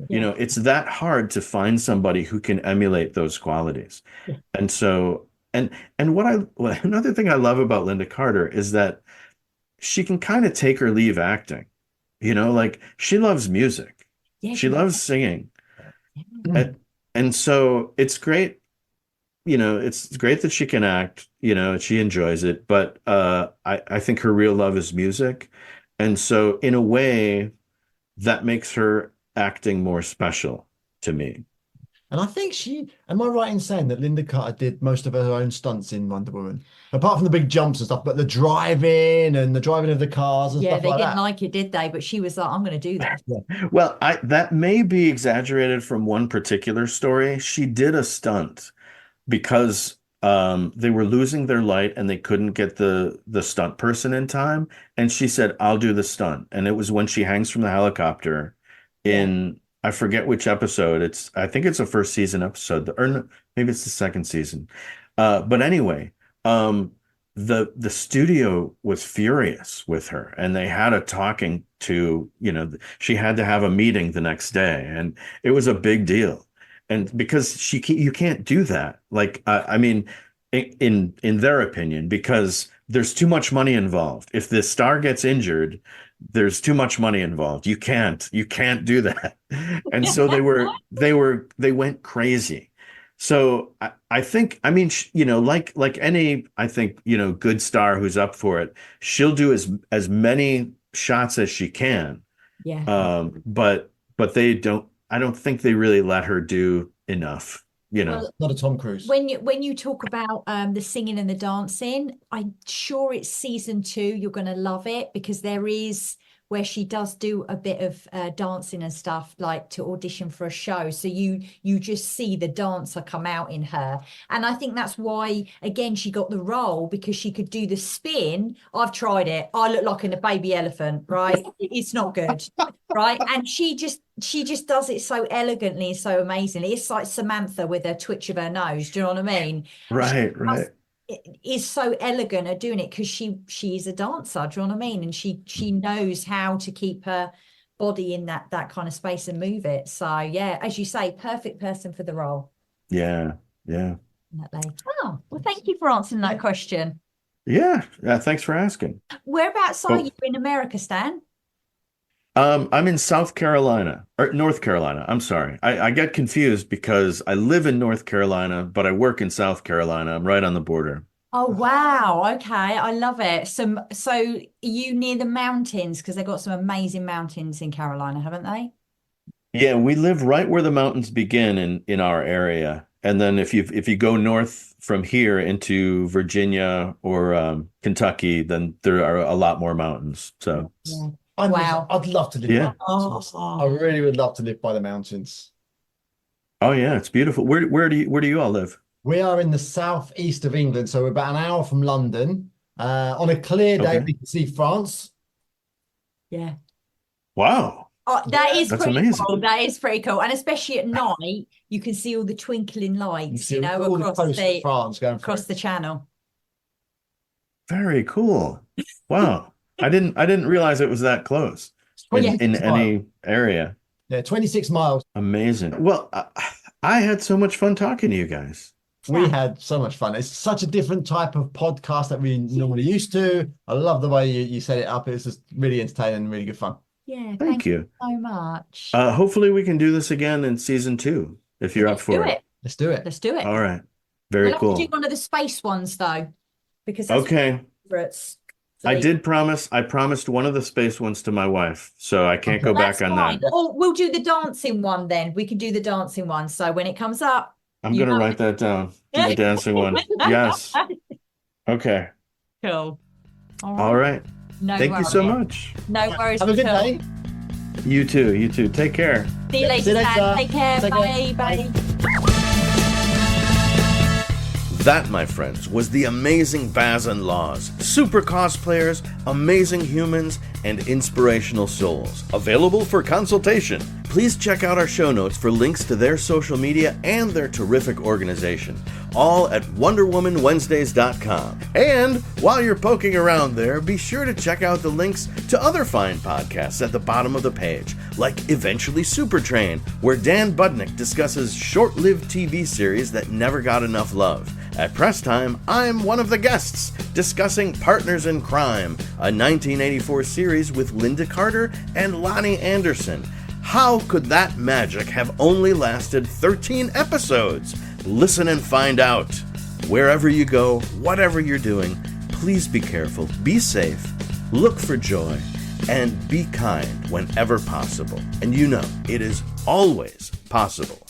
It's that hard to find somebody who can emulate those qualities. And so and another thing I love about Linda Carter is that she can kind of take her leave acting. Like she loves music. Yeah, she loves singing. And so it's great, it's great that she can act, she enjoys it, but I think her real love is music. And so in a way that makes her acting more special to me. And I think am I right in saying that Linda Carter did most of her own stunts in Wonder Woman? Apart from the big jumps and stuff, but the driving of the cars and stuff like that. Yeah, they didn't like it, did they? But she was like, I'm going to do that. Well, that may be exaggerated from one particular story. She did a stunt because they were losing their light and they couldn't get the stunt person in time. And she said, I'll do the stunt. And it was when she hangs from the helicopter in... I forget which episode. I think it's a first season episode, or maybe it's the second season. But anyway, the studio was furious with her, and they had a talking to, she had to have a meeting the next day, and it was a big deal. And because you can't do that. Like, I mean, in their opinion, because there's too much money involved. If the star gets injured, there's too much money involved. You can't do that. And so they went crazy. So I think, I mean, like any, I think, good star who's up for it, she'll do as many shots as she can. Yeah. But I don't think they really let her do enough. Well, not a Tom Cruise. When you talk about the singing and the dancing, I'm sure it's season 2. You're going to love it because there is where she does do a bit of dancing and stuff, like to audition for a show. So you just see the dancer come out in her. And I think that's why, again, she got the role, because she could do the spin. I've tried it. I look like a baby elephant, right? It's not good, right? And she just does it so elegantly, so amazingly. It's like Samantha with a twitch of her nose. Do you know what I mean? Right. It is so elegant at doing it, because she's a dancer. Do you know what I mean? And she knows how to keep her body in that kind of space and move it. So yeah, as you say, perfect person for the role. Yeah. Oh, well, thank you for answering that question. Yeah. Thanks for asking. Whereabouts are you in America, Stan? I'm in South Carolina, or North Carolina. I'm sorry. I get confused because I live in North Carolina, but I work in South Carolina. I'm right on the border. Oh, wow. Okay. I love it. So are you near the mountains? Because they've got some amazing mountains in Carolina, haven't they? Yeah, we live right where the mountains begin in our area. And then if you go north from here into Virginia or Kentucky, then there are a lot more mountains. So Yeah. Wow. I'd love to live by the mountains. I really would love to live by the mountains. Oh yeah, it's beautiful. Where do you all live? We are in the southeast of England, so we're about an hour from London. On a clear day, we can see France. Yeah. Wow. Oh, that's pretty amazing. cool. That is pretty cool. And especially at night, you can see all the twinkling lights, all across the coast of France going across the channel. Very cool. Wow. I didn't realize it was that close in any area. Yeah, 26 miles. Amazing. Well, I had so much fun talking to you guys. We had so much fun. It's such a different type of podcast that we normally used to. I love the way you set it up. It's just really entertaining and really good fun. Yeah, thank you so much. Hopefully we can do this again in season 2 if you're up for it. Let's do it. Let's do it. All right. Very cool. Do one of the space ones though, because that's okay. favorites. I promised one of the space ones to my wife, so I can't go back on that. Or we'll do the dancing one then. We can do the dancing one. So when it comes up, I'm going to write that down. Do the dancing one. Yes. Okay. Cool. All right. No Thank worries. you so much. No worries. Have a good day. You too. Take care. See you later. Take care. Bye. That, my friends, was the amazing Baz and Lauz, super cosplayers, amazing humans, and inspirational souls. Available for consultation. Please check out our show notes for links to their social media and their terrific organization, all at WonderWomanWednesdays.com. And while you're poking around there, be sure to check out the links to other fine podcasts at the bottom of the page, like Eventually Supertrain, where Dan Budnick discusses short-lived TV series that never got enough love. At Press Time, I'm one of the guests, discussing Partners in Crime, a 1984 series with Linda Carter and Lonnie Anderson. How could that magic have only lasted 13 episodes? Listen and find out. Wherever you go, whatever you're doing, please be careful, be safe, look for joy, and be kind whenever possible. And you know, it is always possible.